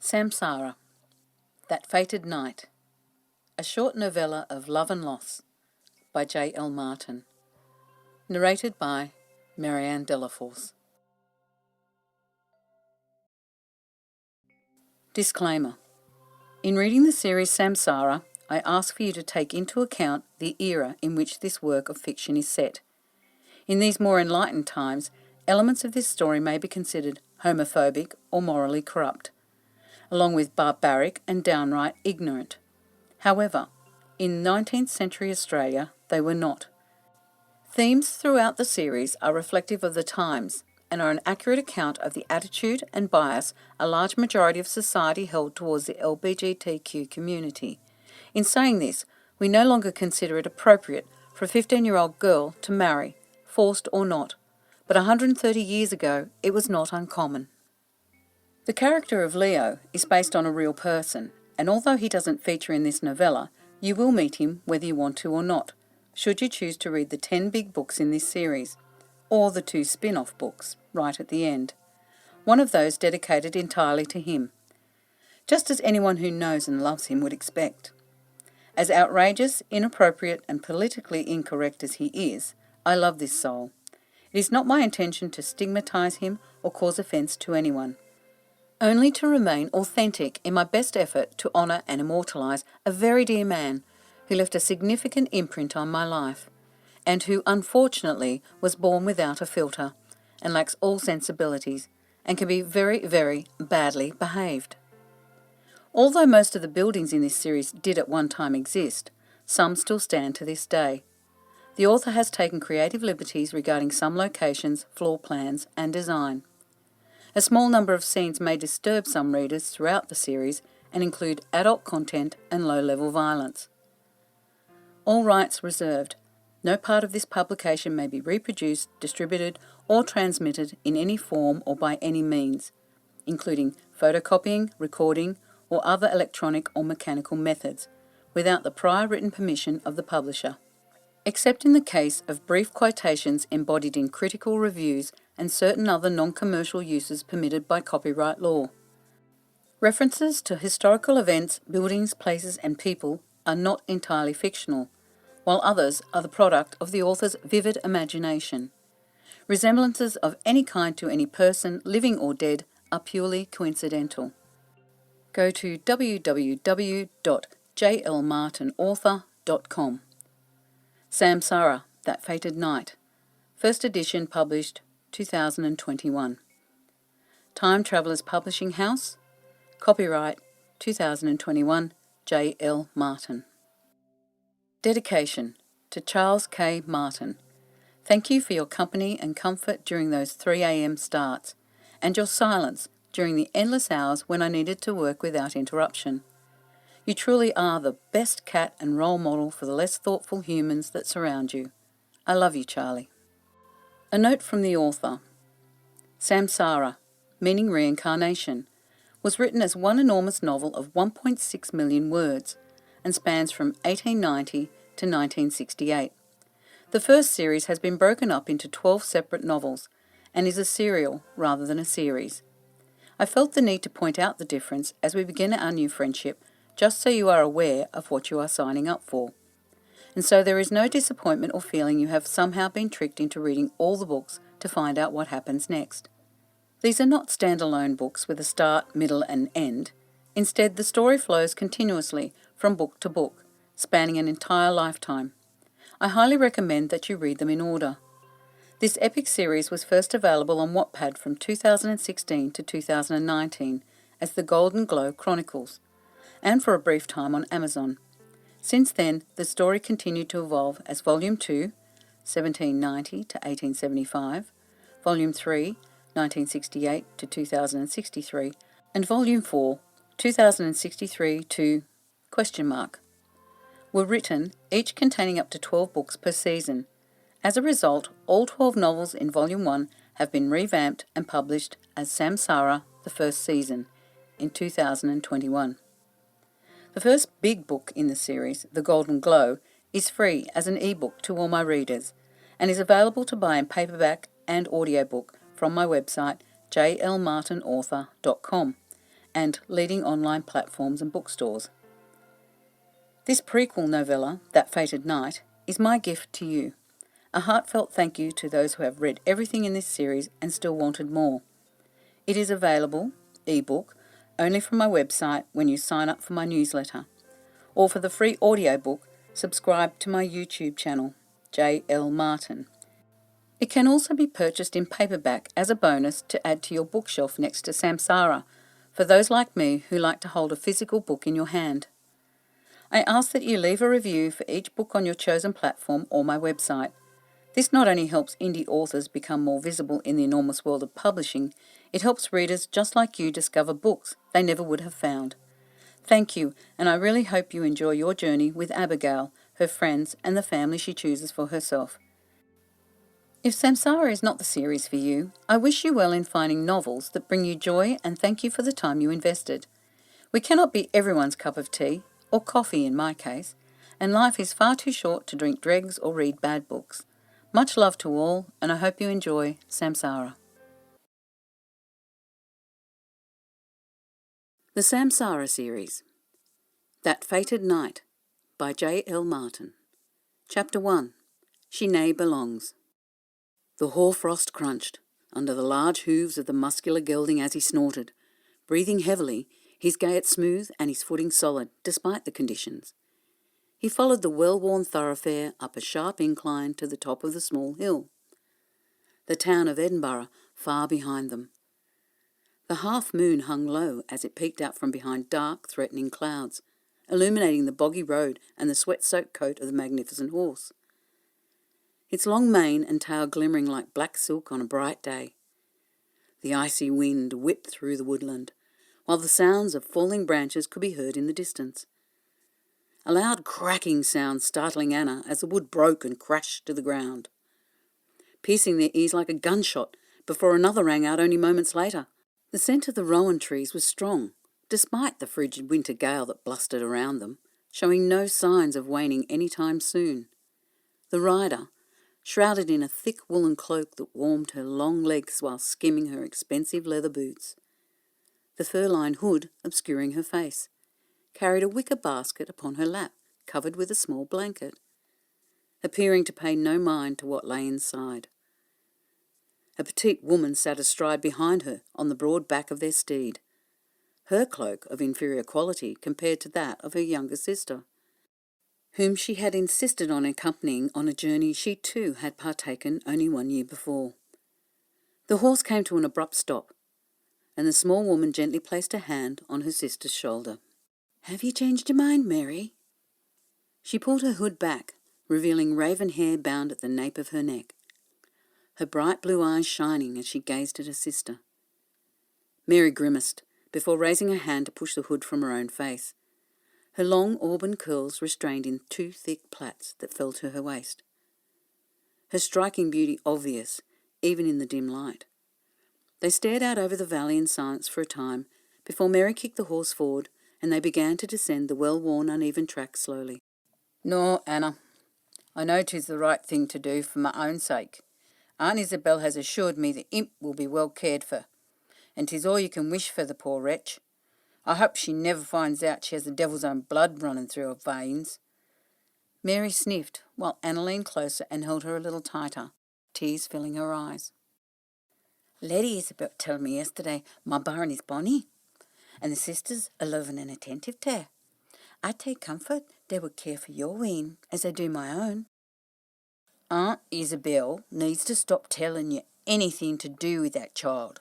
Samsara, That Fated Night, a short novella of love and loss by J.L. Martin, narrated by Marianne Delaforce. Disclaimer. In reading the series Samsara, I ask for you to take into account the era in which this work of fiction is set. In these more enlightened times, elements of this story may be considered homophobic or morally corrupt, along with barbaric and downright ignorant. However, in 19th century Australia, they were not. Themes throughout the series are reflective of the times and are an accurate account of the attitude and bias a large majority of society held towards the LGBTQ community. In saying this, we no longer consider it appropriate for a 15-year-old girl to marry, forced or not, but 130 years ago it was not uncommon. The character of Leo is based on a real person, and although he doesn't feature in this novella, you will meet him whether you want to or not, should you choose to read the 10 big books in this series, or the 2 spin-off books, right at the end. One of those dedicated entirely to him, just as anyone who knows and loves him would expect. As outrageous, inappropriate and politically incorrect as he is, I love this soul. It is not my intention to stigmatise him or cause offence to anyone, only to remain authentic in my best effort to honour and immortalise a very dear man who left a significant imprint on my life, and who unfortunately was born without a filter and lacks all sensibilities and can be very, very badly behaved. Although most of the buildings in this series did at one time exist, some still stand to this day. The author has taken creative liberties regarding some locations, floor plans and design. A small number of scenes may disturb some readers throughout the series and include adult content and low-level violence. All rights reserved. No part of this publication may be reproduced, distributed or transmitted in any form or by any means, including photocopying, recording or other electronic or mechanical methods, without the prior written permission of the publisher, except in the case of brief quotations embodied in critical reviews and certain other non-commercial uses permitted by copyright law. References to historical events, buildings, places and people are not entirely fictional, while others are the product of the author's vivid imagination. Resemblances of any kind to any person, living or dead, are purely coincidental. Go to www.jlmartinauthor.com. Samsara, That Fated Night. First edition published 2021. Time Travelers Publishing House. Copyright 2021 J.L. Martin. Dedication to Charles K. Martin. Thank you for your company and comfort during those 3 a.m. starts, and your silence during the endless hours when I needed to work without interruption. You truly are the best cat and role model for the less thoughtful humans that surround you. I love you, Charlie. A note from the author. Samsara, meaning reincarnation, was written as one enormous novel of 1.6 million words and spans from 1890 to 1968. The first series has been broken up into 12 separate novels and is a serial rather than a series. I felt the need to point out the difference as we begin our new friendship, just so you are aware of what you are signing up for. And so there is no disappointment or feeling you have somehow been tricked into reading all the books to find out what happens next. These are not standalone books with a start, middle and end. Instead, the story flows continuously from book to book, spanning an entire lifetime. I highly recommend that you read them in order. This epic series was first available on Wattpad from 2016 to 2019 as The Golden Glow Chronicles, and for a brief time on Amazon. Since then, the story continued to evolve as Volume 2, 1790 to 1875, Volume 3, 1968 to 2063, and Volume 4, 2063 to ... were written, each containing up to 12 books per season. As a result, all 12 novels in Volume 1 have been revamped and published as Samsara The First Season in 2021. The first big book in the series, The Golden Glow, is free as an ebook to all my readers and is available to buy in paperback and audiobook from my website jlmartinauthor.com and leading online platforms and bookstores. This prequel novella, That Fated Night, is my gift to you. A heartfelt thank you to those who have read everything in this series and still wanted more. It is available, ebook, only from my website when you sign up for my newsletter. Or for the free audiobook, subscribe to my YouTube channel, JL Martin. It can also be purchased in paperback as a bonus to add to your bookshelf next to Samsara, for those like me who like to hold a physical book in your hand. I ask that you leave a review for each book on your chosen platform or my website. This not only helps indie authors become more visible in the enormous world of publishing, it helps readers just like you discover books they never would have found. Thank you, and I really hope you enjoy your journey with Abigail, her friends, and the family she chooses for herself. If Samsara is not the series for you, I wish you well in finding novels that bring you joy and thank you for the time you invested. We cannot be everyone's cup of tea, or coffee in my case, and life is far too short to drink dregs or read bad books. Much love to all, and I hope you enjoy Samsara. The Samsara series. That Fated Night by J.L. Martin. Chapter 1. She Nay Belongs. The hoarfrost crunched under the large hooves of the muscular gelding as he snorted, breathing heavily, his gait smooth and his footing solid, despite the conditions. He followed the well-worn thoroughfare up a sharp incline to the top of the small hill. The town of Edinburgh far behind them. The half-moon hung low as it peeked out from behind dark, threatening clouds, illuminating the boggy road and the sweat-soaked coat of the magnificent horse. Its long mane and tail glimmering like black silk on a bright day. The icy wind whipped through the woodland, while the sounds of falling branches could be heard in the distance. A loud cracking sound startling Anna as the wood broke and crashed to the ground, piercing their ears like a gunshot before another rang out only moments later. The scent of the rowan trees was strong, despite the frigid winter gale that blustered around them, showing no signs of waning any time soon. The rider, shrouded in a thick woolen cloak that warmed her long legs while skimming her expensive leather boots, the fur-lined hood obscuring her face, carried a wicker basket upon her lap, covered with a small blanket, appearing to pay no mind to what lay inside. A petite woman sat astride behind her on the broad back of their steed, her cloak of inferior quality compared to that of her younger sister, whom she had insisted on accompanying on a journey she too had partaken only 1 year before. The horse came to an abrupt stop, and the small woman gently placed her hand on her sister's shoulder. "Have you changed your mind, Mary?" She pulled her hood back, revealing raven hair bound at the nape of her neck, her bright blue eyes shining as she gazed at her sister. Mary grimaced before raising her hand to push the hood from her own face, her long auburn curls restrained in 2 thick plaits that fell to her waist. Her striking beauty obvious, even in the dim light. They stared out over the valley in silence for a time before Mary kicked the horse forward and they began to descend the well-worn uneven track slowly. "No, Anna, I know 'tis the right thing to do for my own sake. Aunt Isabel has assured me the imp will be well cared for, and 'tis all you can wish for the poor wretch. I hope she never finds out she has the devil's own blood running through her veins." Mary sniffed while Anna leaned closer and held her a little tighter, tears filling her eyes. "Lady Isabel told me yesterday my bairn is bonny, and the sisters are loving and attentive to her. I take comfort they would care for your wean as they do my own." "Aunt Isabel needs to stop telling you anything to do with that child.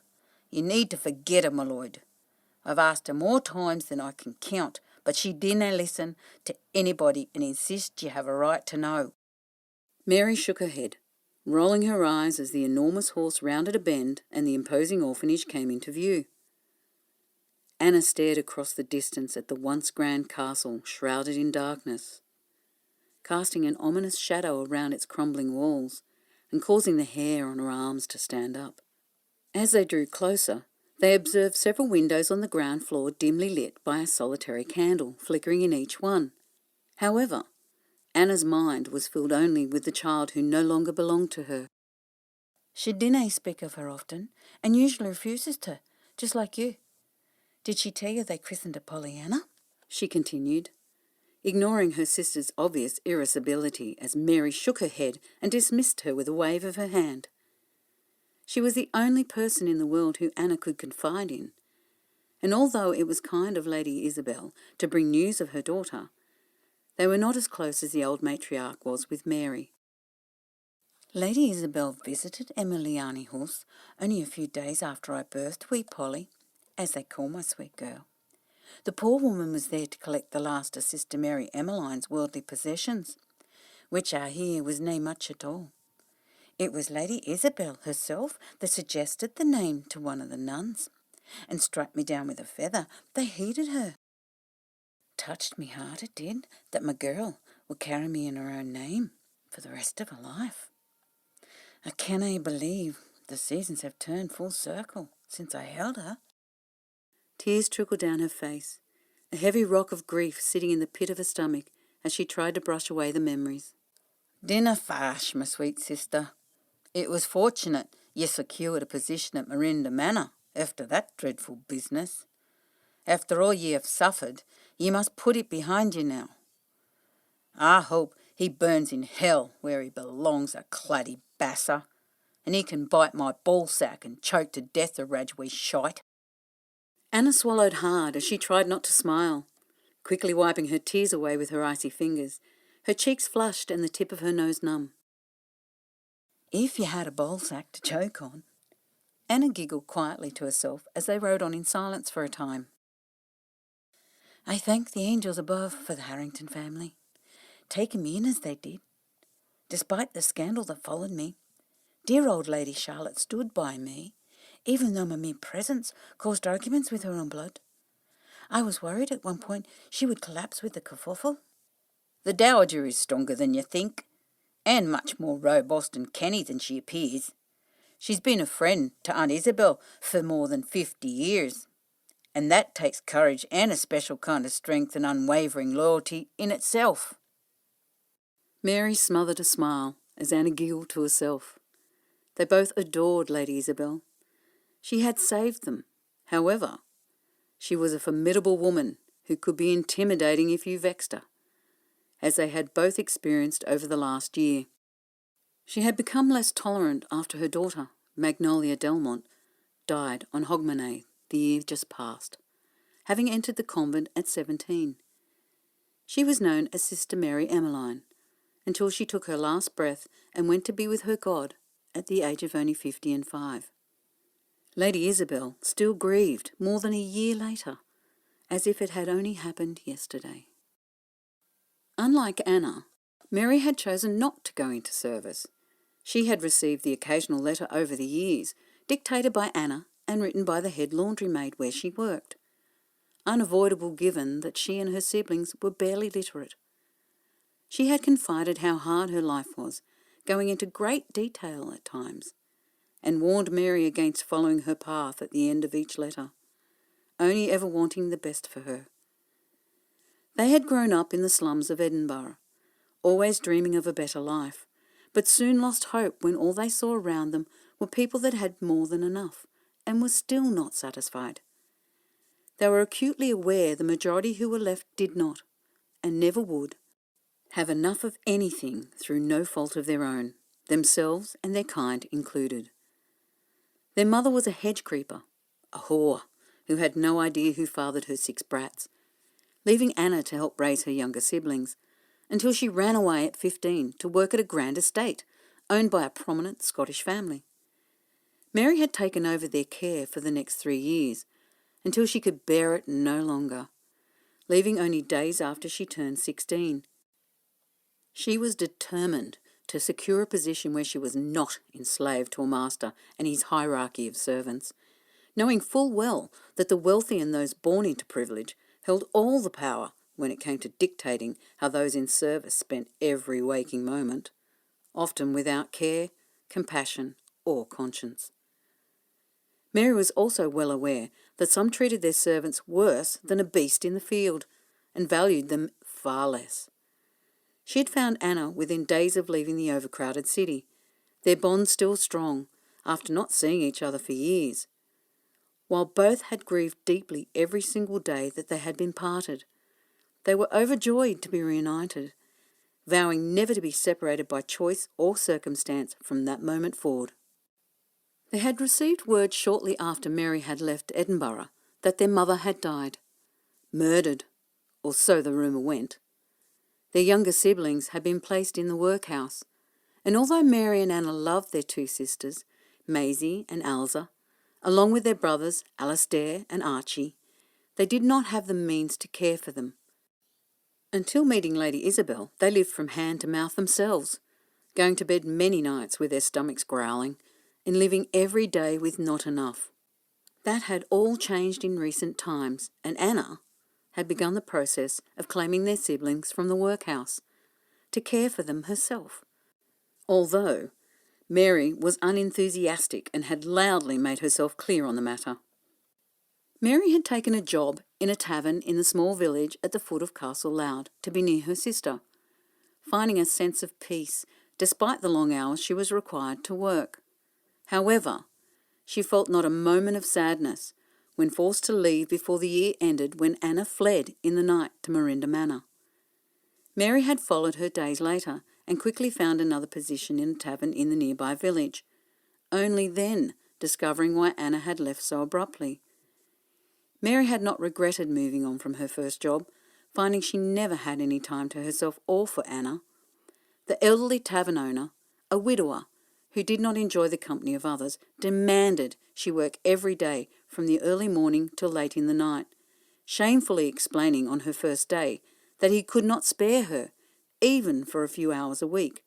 You need to forget her, my lord. I've asked her more times than I can count, but she didn't listen to anybody and insists you have a right to know." Mary shook her head, rolling her eyes as the enormous horse rounded a bend and the imposing orphanage came into view. Anna stared across the distance at the once grand castle shrouded in darkness, casting an ominous shadow around its crumbling walls and causing the hair on her arms to stand up. As they drew closer, They observed several windows on the ground floor dimly lit by a solitary candle flickering in each one. However, Anna's mind was filled only with the child who no longer belonged to her. She dinna speak of her often, and usually refuses to, just like you. Did she tell you they christened her Pollyanna? She continued, ignoring her sister's obvious irascibility as Mary shook her head and dismissed her with a wave of her hand. She was the only person in the world who Anna could confide in, and although it was kind of Lady Isabel to bring news of her daughter, they were not as close as the old matriarch was with Mary. Lady Isabel visited Emiliani House only a few days after I birthed wee Polly, as they call my sweet girl. The poor woman was there to collect the last of Sister Mary Emmeline's worldly possessions, which I hear was nae much at all. It was Lady Isabel herself that suggested the name to one of the nuns, and struck me down with a feather. They heeded her. Touched me heart, it did, that my girl would carry me in her own name for the rest of her life. I cannae believe the seasons have turned full circle since I held her. Tears trickled down her face, a heavy rock of grief sitting in the pit of her stomach as she tried to brush away the memories. Dinna fash, my sweet sister. It was fortunate ye secured a position at Marinda Manor after that dreadful business. After all ye have suffered, ye must put it behind you now. I hope he burns in hell where he belongs, a claddy basser, and he can bite my ballsack and choke to death the Rajwee shite. Anna swallowed hard as she tried not to smile, quickly wiping her tears away with her icy fingers, her cheeks flushed and the tip of her nose numb. If you had a ballsack to choke on. Anna giggled quietly to herself as they rode on in silence for a time. I thank the angels above for the Harrington family, taking me in as they did. Despite the scandal that followed me, dear old Lady Charlotte stood by me, even though my mere presence caused arguments with her own blood. I was worried at one point she would collapse with the kerfuffle. The Dowager is stronger than you think, and much more robust and canny than she appears. She's been a friend to Aunt Isabel for more than 50 years, and that takes courage and a special kind of strength and unwavering loyalty in itself. Mary smothered a smile as Anna giggled to herself. They both adored Lady Isabel. She had saved them. However, she was a formidable woman who could be intimidating if you vexed her, as they had both experienced over the last year. She had become less tolerant after her daughter, Magnolia Delmont, died on Hogmanay the year just past, having entered the convent at 17. She was known as Sister Mary Emmeline until she took her last breath and went to be with her God at the age of only 55. Lady Isabel still grieved more than a year later, as if it had only happened yesterday. Unlike Anna, Mary had chosen not to go into service. She had received the occasional letter over the years, dictated by Anna and written by the head laundry-maid where she worked. Unavoidable given that she and her siblings were barely literate. She had confided how hard her life was, going into great detail at times, and warned Mary against following her path at the end of each letter, only ever wanting the best for her. They had grown up in the slums of Edinburgh, always dreaming of a better life, but soon lost hope when all they saw around them were people that had more than enough and were still not satisfied. They were acutely aware the majority who were left did not, and never would, have enough of anything through no fault of their own, themselves and their kind included. Their mother was a hedge creeper, a whore, who had no idea who fathered her 6 brats, leaving Anna to help raise her younger siblings, until she ran away at 15 to work at a grand estate, owned by a prominent Scottish family. Mary had taken over their care for the next 3 years, until she could bear it no longer, leaving only days after she turned 16. She was determined to secure a position where she was not enslaved to a master and his hierarchy of servants, knowing full well that the wealthy and those born into privilege held all the power when it came to dictating how those in service spent every waking moment, often without care, compassion, or conscience. Mary was also well aware that some treated their servants worse than a beast in the field, and valued them far less. She had found Anna within days of leaving the overcrowded city, their bond still strong, after not seeing each other for years. While both had grieved deeply every single day that they had been parted, they were overjoyed to be reunited, vowing never to be separated by choice or circumstance from that moment forward. They had received word shortly after Mary had left Edinburgh that their mother had died, murdered, or so the rumour went. Their younger siblings had been placed in the workhouse, and although Mary and Anna loved their two sisters, Maisie and Elsa, along with their brothers Alastair and Archie, they did not have the means to care for them. Until meeting Lady Isabel, they lived from hand to mouth themselves, going to bed many nights with their stomachs growling, and living every day with not enough. That had all changed in recent times, and Anna had begun the process of claiming their siblings from the workhouse, to care for them herself. Although Mary was unenthusiastic and had loudly made herself clear on the matter. Mary had taken a job in a tavern in the small village at the foot of Castle Loud to be near her sister, finding a sense of peace despite the long hours she was required to work. However, she felt not a moment of sadness when forced to leave before the year ended when Anna fled in the night to Marinda Manor. Mary had followed her days later and quickly found another position in a tavern in the nearby village, only then discovering why Anna had left so abruptly. Mary had not regretted moving on from her first job, finding she never had any time to herself or for Anna. The elderly tavern owner, a widower who did not enjoy the company of others, demanded she work every day from the early morning till late in the night, shamefully explaining on her first day that he could not spare her, even for a few hours a week.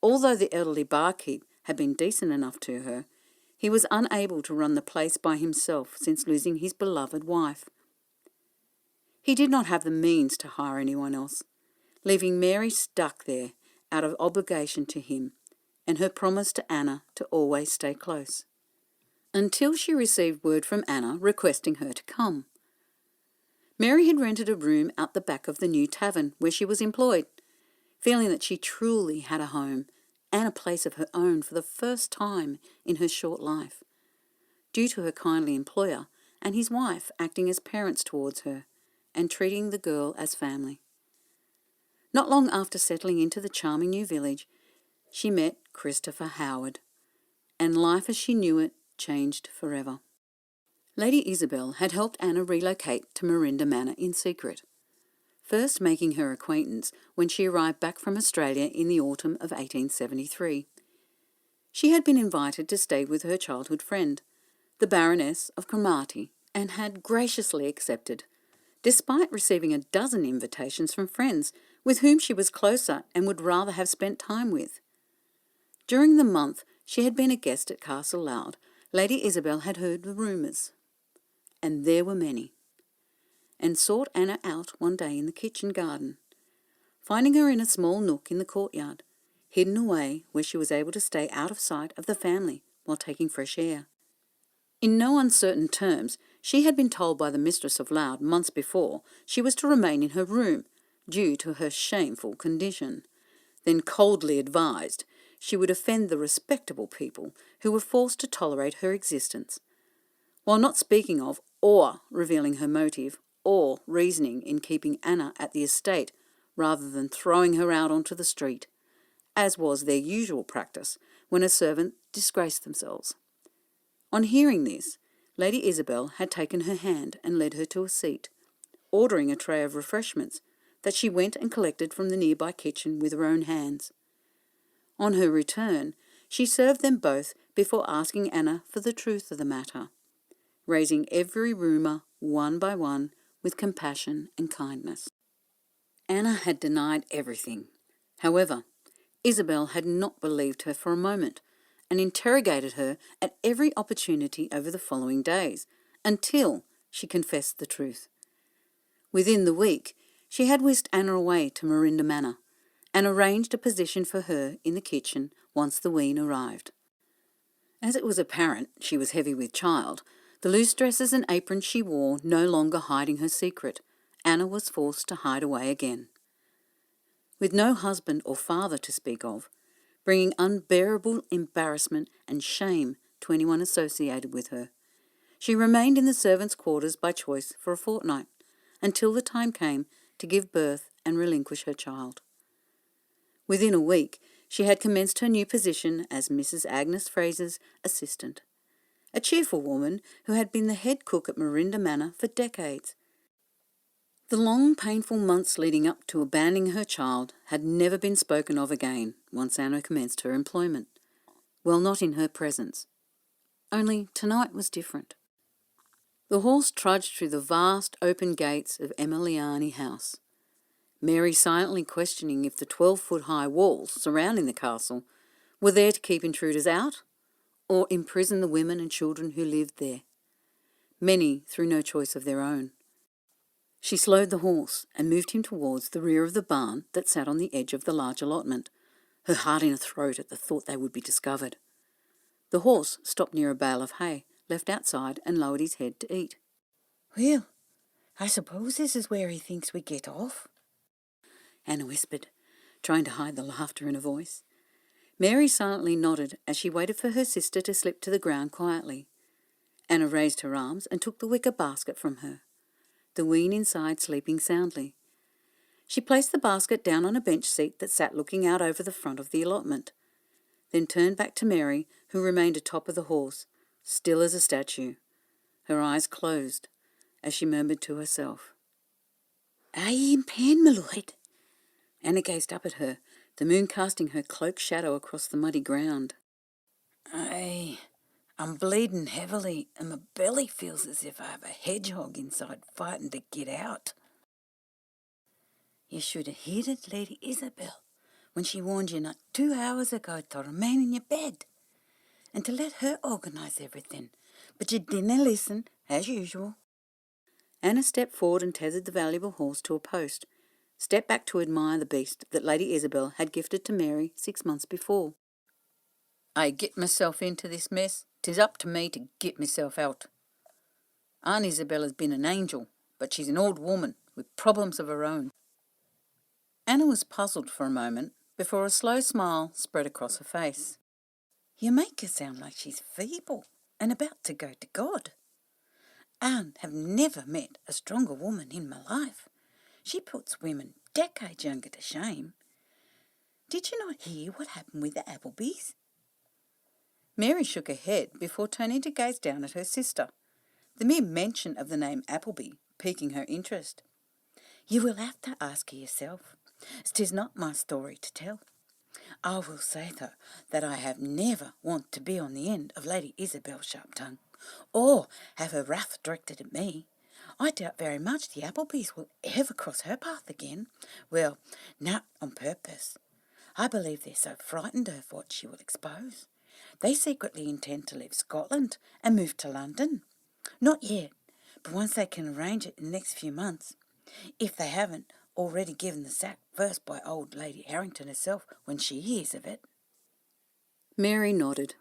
Although the elderly barkeep had been decent enough to her, he was unable to run the place by himself since losing his beloved wife. He did not have the means to hire anyone else, leaving Mary stuck there out of obligation to him and her promise to Anna to always stay close, until she received word from Anna requesting her to come. Mary had rented a room out the back of the new tavern where she was employed, feeling that she truly had a home and a place of her own for the first time in her short life, due to her kindly employer and his wife acting as parents towards her and treating the girl as family. Not long after settling into the charming new village, she met Christopher Howard, and life as she knew it changed forever. Lady Isabel had helped Anna relocate to Marinda Manor in secret, first making her acquaintance when she arrived back from Australia in the autumn of 1873. She had been invited to stay with her childhood friend, the Baroness of Cromarty, and had graciously accepted, despite receiving a dozen invitations from friends with whom she was closer and would rather have spent time with. During the month she had been a guest at Castle Loud, Lady Isabel had heard the rumours, and there were many, and sought Anna out one day in the kitchen garden, finding her in a small nook in the courtyard, hidden away where she was able to stay out of sight of the family while taking fresh air. In no uncertain terms, she had been told by the mistress of Loud months before she was to remain in her room due to her shameful condition, then coldly advised she would offend the respectable people who were forced to tolerate her existence, while not speaking of or revealing her motive or reasoning in keeping Anna at the estate rather than throwing her out onto the street, as was their usual practice when a servant disgraced themselves. On hearing this, Lady Isabel had taken her hand and led her to a seat, ordering a tray of refreshments that she went and collected from the nearby kitchen with her own hands. On her return, she served them both before asking Anna for the truth of the matter, raising every rumour one by one with compassion and kindness. Anna had denied everything. However, Isabel had not believed her for a moment, and interrogated her at every opportunity over the following days, until she confessed the truth. Within the week, she had whisked Anna away to Marinda Manor, and arranged a position for her in the kitchen once the wean arrived. As it was apparent she was heavy with child, the loose dresses and aprons she wore no longer hiding her secret, Anna was forced to hide away again. With no husband or father to speak of, bringing unbearable embarrassment and shame to anyone associated with her, she remained in the servants' quarters by choice for a fortnight, until the time came to give birth and relinquish her child. Within a week, she had commenced her new position as Mrs. Agnes Fraser's assistant, a cheerful woman who had been the head cook at Marinda Manor for decades. The long, painful months leading up to abandoning her child had never been spoken of again once Anna commenced her employment. Well, not in her presence. Only tonight was different. The horse trudged through the vast open gates of Emiliani House, Mary silently questioning if the 12-foot-high walls surrounding the castle were there to keep intruders out or imprison the women and children who lived there, many through no choice of their own. She slowed the horse and moved him towards the rear of the barn that sat on the edge of the large allotment, her heart in her throat at the thought they would be discovered. The horse stopped near a bale of hay, left outside, and lowered his head to eat. "Well, I suppose this is where he thinks we get off," Anna whispered, trying to hide the laughter in her voice. Mary silently nodded as she waited for her sister to slip to the ground quietly. Anna raised her arms and took the wicker basket from her, the wean inside sleeping soundly. She placed the basket down on a bench seat that sat looking out over the front of the allotment, then turned back to Mary, who remained atop of the horse, still as a statue, her eyes closed, as she murmured to herself, "Are ye in pain, my lord?" Anna gazed up at her, the moon casting her cloak shadow across the muddy ground. I'm bleeding heavily, and my belly feels as if I have a hedgehog inside fighting to get out." "You should have heeded Lady Isabel when she warned you not 2 hours ago to remain in your bed and to let her organise everything, but you didn't listen, as usual." Anna stepped forward and tethered the valuable horse to a post, stepped back to admire the beast that Lady Isabel had gifted to Mary 6 months before. "I get myself into this mess, 'tis up to me to get myself out. Aunt Isabella's been an angel, but she's an old woman with problems of her own." Anna was puzzled for a moment before a slow smile spread across her face. "You make her sound like she's feeble and about to go to God. I have never met a stronger woman in my life. She puts women decades younger to shame. Did you not hear what happened with the Applebys?" Mary shook her head before turning to gaze down at her sister, the mere mention of the name Appleby piquing her interest. "You will have to ask her yourself. 'Tis not my story to tell. I will say, though, that I have never want to be on the end of Lady Isabel's sharp tongue, or have her wrath directed at me. I doubt very much the Applebys will ever cross her path again. Well, not on purpose. I believe they're so frightened of what she will expose. They secretly intend to leave Scotland and move to London. Not yet, but once they can arrange it in the next few months, if they haven't already given the sack first by old Lady Harrington herself when she hears of it." Mary nodded,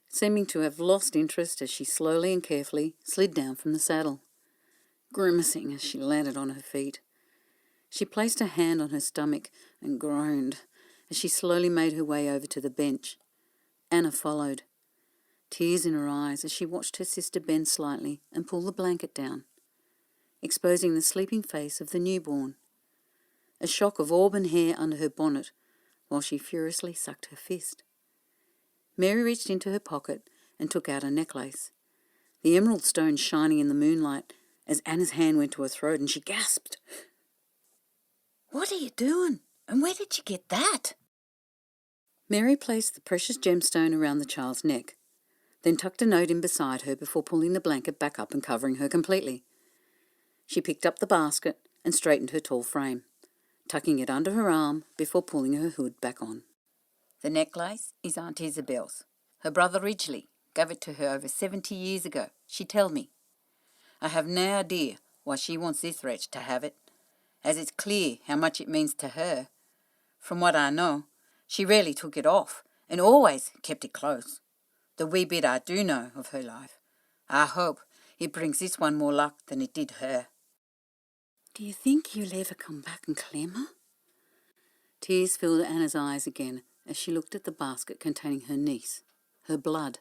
seeming to have lost interest as she slowly and carefully slid down from the saddle, grimacing as she landed on her feet. She placed her hand on her stomach and groaned as she slowly made her way over to the bench. Anna followed, tears in her eyes as she watched her sister bend slightly and pull the blanket down, exposing the sleeping face of the newborn, a shock of auburn hair under her bonnet while she furiously sucked her fist. Mary reached into her pocket and took out a necklace, the emerald stone shining in the moonlight as Anna's hand went to her throat and she gasped. "What are you doing? And where did you get that?" Mary placed the precious gemstone around the child's neck, then tucked a note in beside her before pulling the blanket back up and covering her completely. She picked up the basket and straightened her tall frame, tucking it under her arm before pulling her hood back on. "The necklace is Aunt Isabel's. Her brother Ridgely gave it to her over 70 years ago, she tell me. I have no idea why she wants this wretch to have it, as it's clear how much it means to her. From what I know, she rarely took it off and always kept it close. the wee bit I do know of her life. I hope it brings this one more luck than it did her." "Do you think you'll ever come back and claim her?" Tears filled Anna's eyes again as she looked at the basket containing her niece, her blood,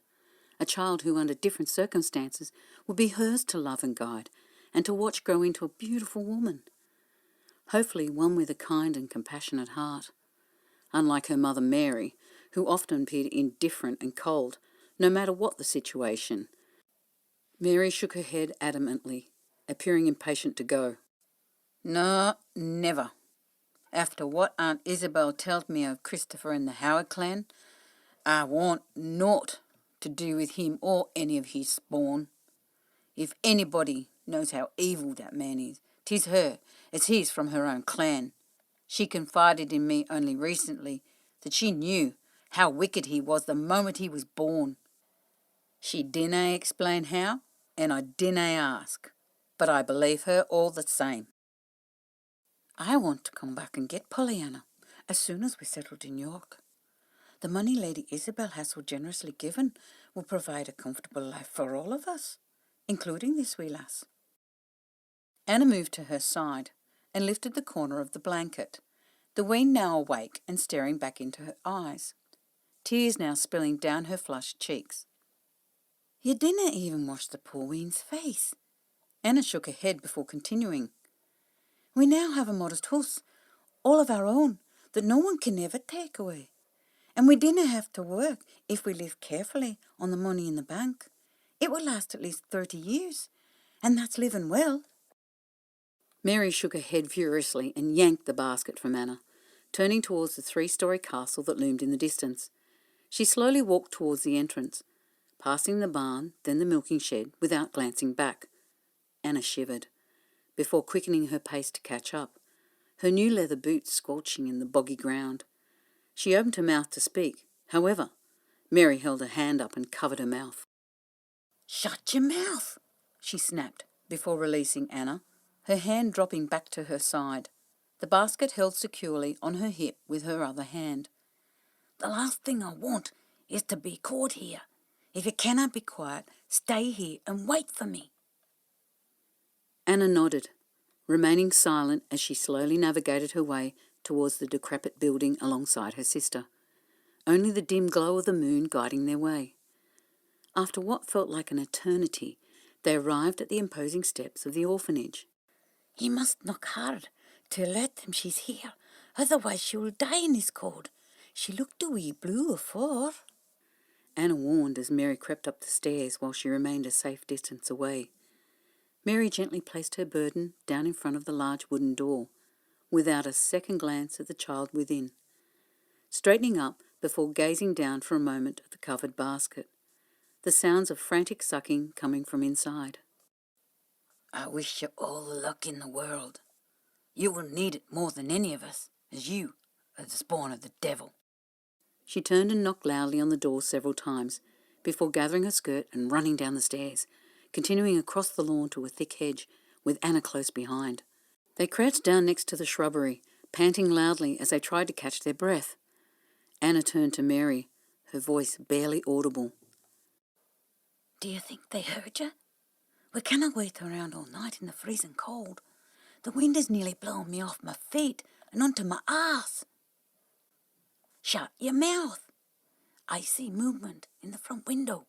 a child who under different circumstances would be hers to love and guide and to watch grow into a beautiful woman. Hopefully one with a kind and compassionate heart. Unlike her mother Mary, who often appeared indifferent and cold, no matter what the situation. Mary shook her head adamantly, appearing impatient to go. "No, never. After what Aunt Isabel tells me of Christopher and the Howard clan, I want naught to do with him or any of his spawn. If anybody knows how evil that man is, 'tis her, as he's from her own clan. She confided in me only recently that she knew how wicked he was the moment he was born. She dinna explain how, and I dinna ask, but I believe her all the same." "I want to come back and get Pollyanna as soon as we're settled in York. The money Lady Isabel has so generously given will provide a comfortable life for all of us, including this wee lass." Anna moved to her side and lifted the corner of the blanket, the wean now awake and staring back into her eyes, tears now spilling down her flushed cheeks. "You dinna even wash the poor wean's face." Anna shook her head before continuing. "We now have a modest house, all of our own, that no one can ever take away. And we dinna have to work if we live carefully on the money in the bank. It will last at least 30 years, and that's living well." Mary shook her head furiously and yanked the basket from Anna, turning towards the 3-story castle that loomed in the distance. She slowly walked towards the entrance, passing the barn, then the milking shed, without glancing back. Anna shivered, before quickening her pace to catch up, her new leather boots squelching in the boggy ground. She opened her mouth to speak. However, Mary held her hand up and covered her mouth. "Shut your mouth," she snapped, before releasing Anna, her hand dropping back to her side, the basket held securely on her hip with her other hand. "The last thing I want is to be caught here. If you cannot be quiet, stay here and wait for me." Anna nodded, remaining silent as she slowly navigated her way towards the decrepit building alongside her sister, only the dim glow of the moon guiding their way. After what felt like an eternity, they arrived at the imposing steps of the orphanage. "You must knock hard to let them she's here, otherwise she will die in this cold. She looked a wee blue afore." Anna warned as Mary crept up the stairs while she remained a safe distance away. Mary gently placed her burden down in front of the large wooden door, without a second glance at the child within, straightening up before gazing down for a moment at the covered basket, the sounds of frantic sucking coming from inside. "I wish you all the luck in the world. You will need it more than any of us, as you are the spawn of the devil." She turned and knocked loudly on the door several times, before gathering her skirt and running down the stairs, continuing across the lawn to a thick hedge, with Anna close behind. They crouched down next to the shrubbery, panting loudly as they tried to catch their breath. Anna turned to Mary, her voice barely audible. "Do you think they heard you? We cannot wait around all night in the freezing cold. The wind is nearly blowing me off my feet and onto my arse." "Shut your mouth. I see movement in the front window."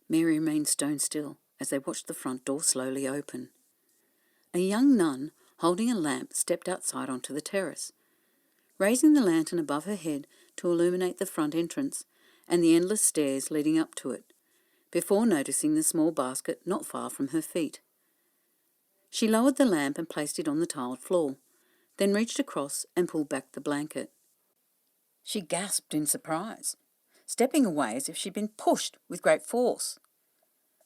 Mary remained stone still as they watched the front door slowly open. A young nun, holding a lamp, stepped outside onto the terrace, raising the lantern above her head to illuminate the front entrance and the endless stairs leading up to it, before noticing the small basket not far from her feet. She lowered the lamp and placed it on the tiled floor, then reached across and pulled back the blanket. She gasped in surprise, stepping away as if she'd been pushed with great force.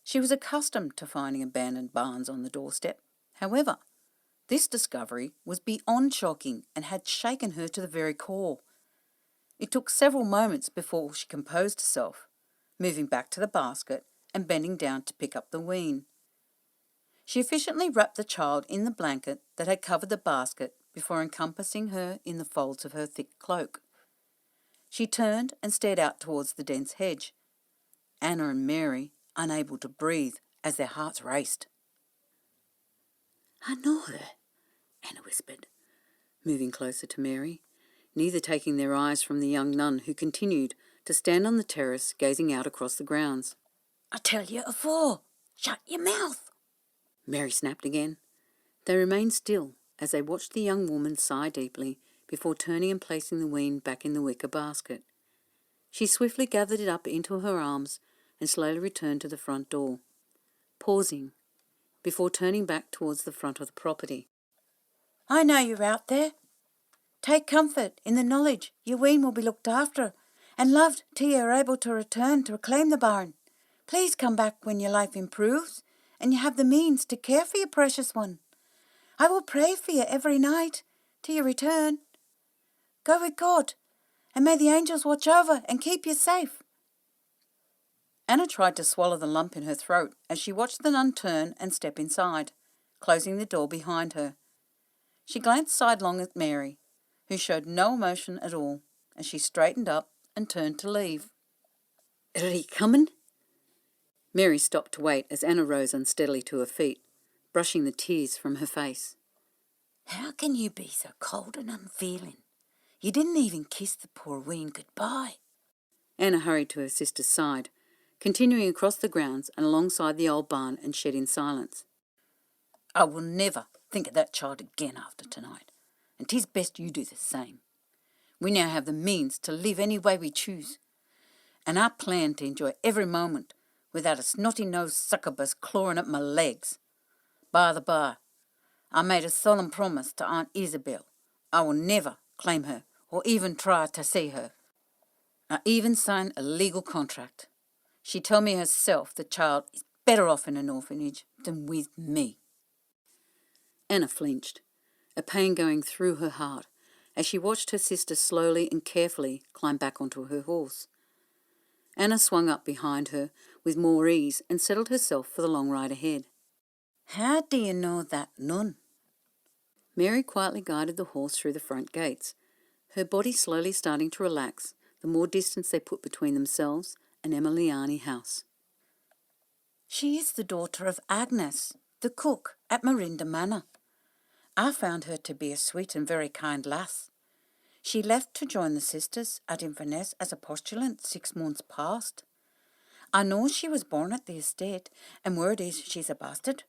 She was accustomed to finding abandoned barns on the doorstep. However, this discovery was beyond shocking and had shaken her to the very core. It took several moments before she composed herself, moving back to the basket and bending down to pick up the wean. She efficiently wrapped the child in the blanket that had covered the basket before encompassing her in the folds of her thick cloak. She turned and stared out towards the dense hedge, Anna and Mary unable to breathe as their hearts raced. "I know her," Anna whispered, moving closer to Mary, neither taking their eyes from the young nun who continued to stand on the terrace gazing out across the grounds. "I tell you afore, shut your mouth," Mary snapped again. They remained still as they watched the young woman sigh deeply before turning and placing the wean back in the wicker basket. She swiftly gathered it up into her arms and slowly returned to the front door, pausing before turning back towards the front of the property. "I know you're out there. Take comfort in the knowledge your wean will be looked after and loved till you are able to return to reclaim the barn. Please come back when your life improves and you have the means to care for your precious one. I will pray for you every night till you return. Go with God, and may the angels watch over and keep you safe." Anna tried to swallow the lump in her throat as she watched the nun turn and step inside, closing the door behind her. She glanced sidelong at Mary, who showed no emotion at all, as she straightened up and turned to leave. "Are he coming?" Mary stopped to wait as Anna rose unsteadily to her feet, brushing the tears from her face. "How can you be so cold and unfeeling? You didn't even kiss the poor wean goodbye." Anna hurried to her sister's side, continuing across the grounds and alongside the old barn and shed in silence. "I will never think of that child again after tonight, and 'tis best you do the same. We now have the means to live any way we choose, and I plan to enjoy every moment without a snotty-nosed succubus clawing at my legs. By the by, I made a solemn promise to Aunt Isabel. I will never claim her or even try to see her. I even signed a legal contract. She told me herself the child is better off in an orphanage than with me." Anna flinched, a pain going through her heart as she watched her sister slowly and carefully climb back onto her horse. Anna swung up behind her with more ease and settled herself for the long ride ahead. "How do you know that nun?" Mary quietly guided the horse through the front gates, her body slowly starting to relax the more distance they put between themselves and Emiliani House. "She is the daughter of Agnes, the cook at Marinda Manor. I found her to be a sweet and very kind lass. She left to join the sisters at Inverness as a postulant 6 months past. I know she was born at the estate, and word is she's a bastard.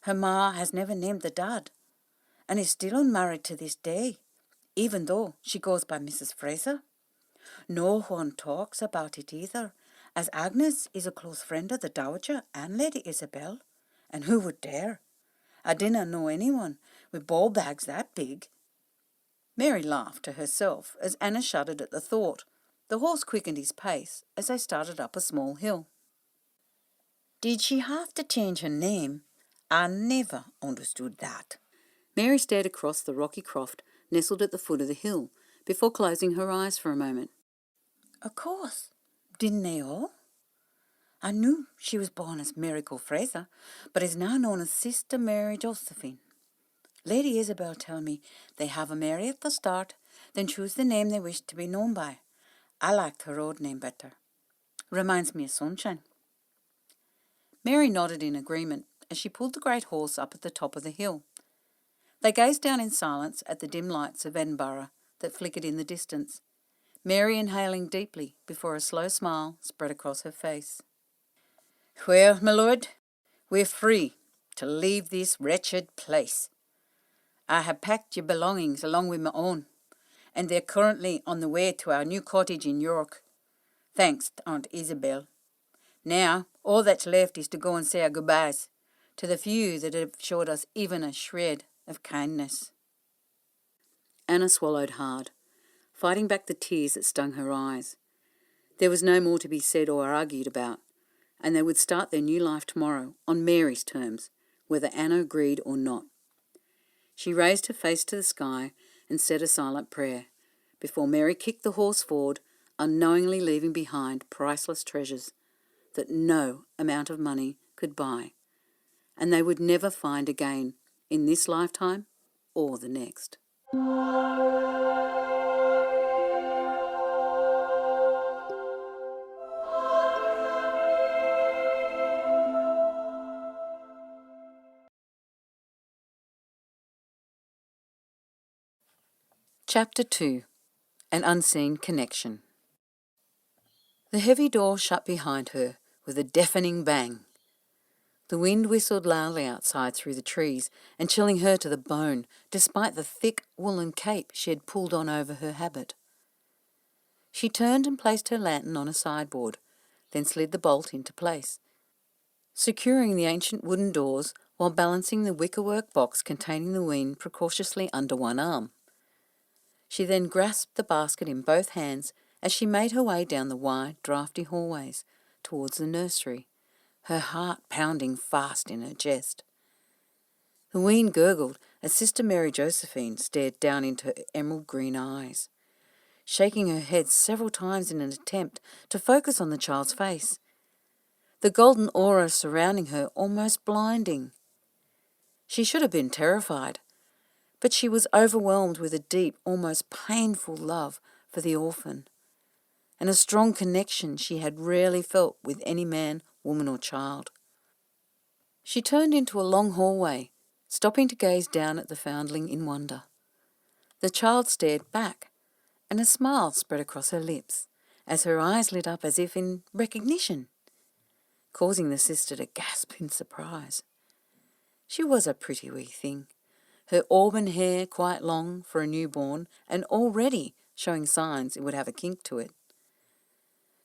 Her ma has never named the dad, and is still unmarried to this day, even though she goes by Mrs. Fraser. No one talks about it either, as Agnes is a close friend of the Dowager and Lady Isabel, and who would dare? I didn't know anyone with ball bags that big." Mary laughed to herself as Anna shuddered at the thought. The horse quickened his pace as they started up a small hill. "Did she have to change her name? I never understood that." Mary stared across the rocky croft nestled at the foot of the hill before closing her eyes for a moment. "Of course. Didn't they all? I knew she was born as Miracle Fraser, but is now known as Sister Mary Josephine. Lady Isabel tell me they have a Mary at the start, then choose the name they wish to be known by. I liked her old name better. Reminds me of sunshine." Mary nodded in agreement as she pulled the great horse up at the top of the hill. They gazed down in silence at the dim lights of Edinburgh that flickered in the distance, Mary inhaling deeply before a slow smile spread across her face. "Well, my lord, we're free to leave this wretched place. I have packed your belongings along with my own, and they're currently on the way to our new cottage in York. Thanks to Aunt Isabel. Now, all that's left is to go and say our goodbyes to the few that have showed us even a shred of kindness." Anna swallowed hard, fighting back the tears that stung her eyes. There was no more to be said or argued about, and they would start their new life tomorrow on Mary's terms, whether Anna agreed or not. She raised her face to the sky and said a silent prayer, before Mary kicked the horse forward, unknowingly leaving behind priceless treasures that no amount of money could buy, and they would never find again in this lifetime or the next. Chapter 2. An Unseen Connection. The heavy door shut behind her with a deafening bang. The wind whistled loudly outside through the trees and chilling her to the bone, despite the thick woolen cape she had pulled on over her habit. She turned and placed her lantern on a sideboard, then slid the bolt into place, securing the ancient wooden doors while balancing the wickerwork box containing the wean precautiously under one arm. She then grasped the basket in both hands as she made her way down the wide, draughty hallways towards the nursery, her heart pounding fast in her chest. The wean gurgled as Sister Mary Josephine stared down into her emerald green eyes, shaking her head several times in an attempt to focus on the child's face, the golden aura surrounding her almost blinding. She should have been terrified, but she was overwhelmed with a deep, almost painful love for the orphan, and a strong connection she had rarely felt with any man, woman or child. She turned into a long hallway, stopping to gaze down at the foundling in wonder. The child stared back, and a smile spread across her lips as her eyes lit up as if in recognition, causing the sister to gasp in surprise. She was a pretty wee thing, her auburn hair quite long for a newborn and already showing signs it would have a kink to it.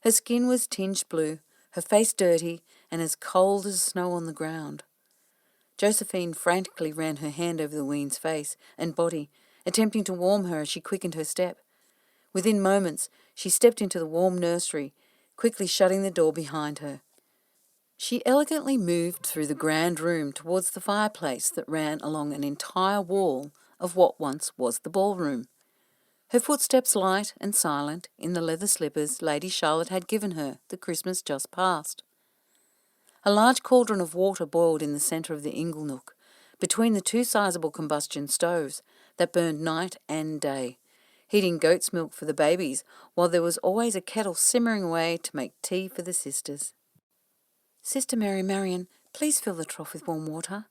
Her skin was tinged blue, her face dirty and as cold as snow on the ground. Josephine frantically ran her hand over the wean's face and body, attempting to warm her as she quickened her step. Within moments, she stepped into the warm nursery, quickly shutting the door behind her. She elegantly moved through the grand room towards the fireplace that ran along an entire wall of what once was the ballroom, her footsteps light and silent in the leather slippers Lady Charlotte had given her the Christmas just past. A large cauldron of water boiled in the centre of the ingle nook, between the two sizable combustion stoves that burned night and day, heating goat's milk for the babies, while there was always a kettle simmering away to make tea for the sisters. "Sister Mary Marian, please fill the trough with warm water.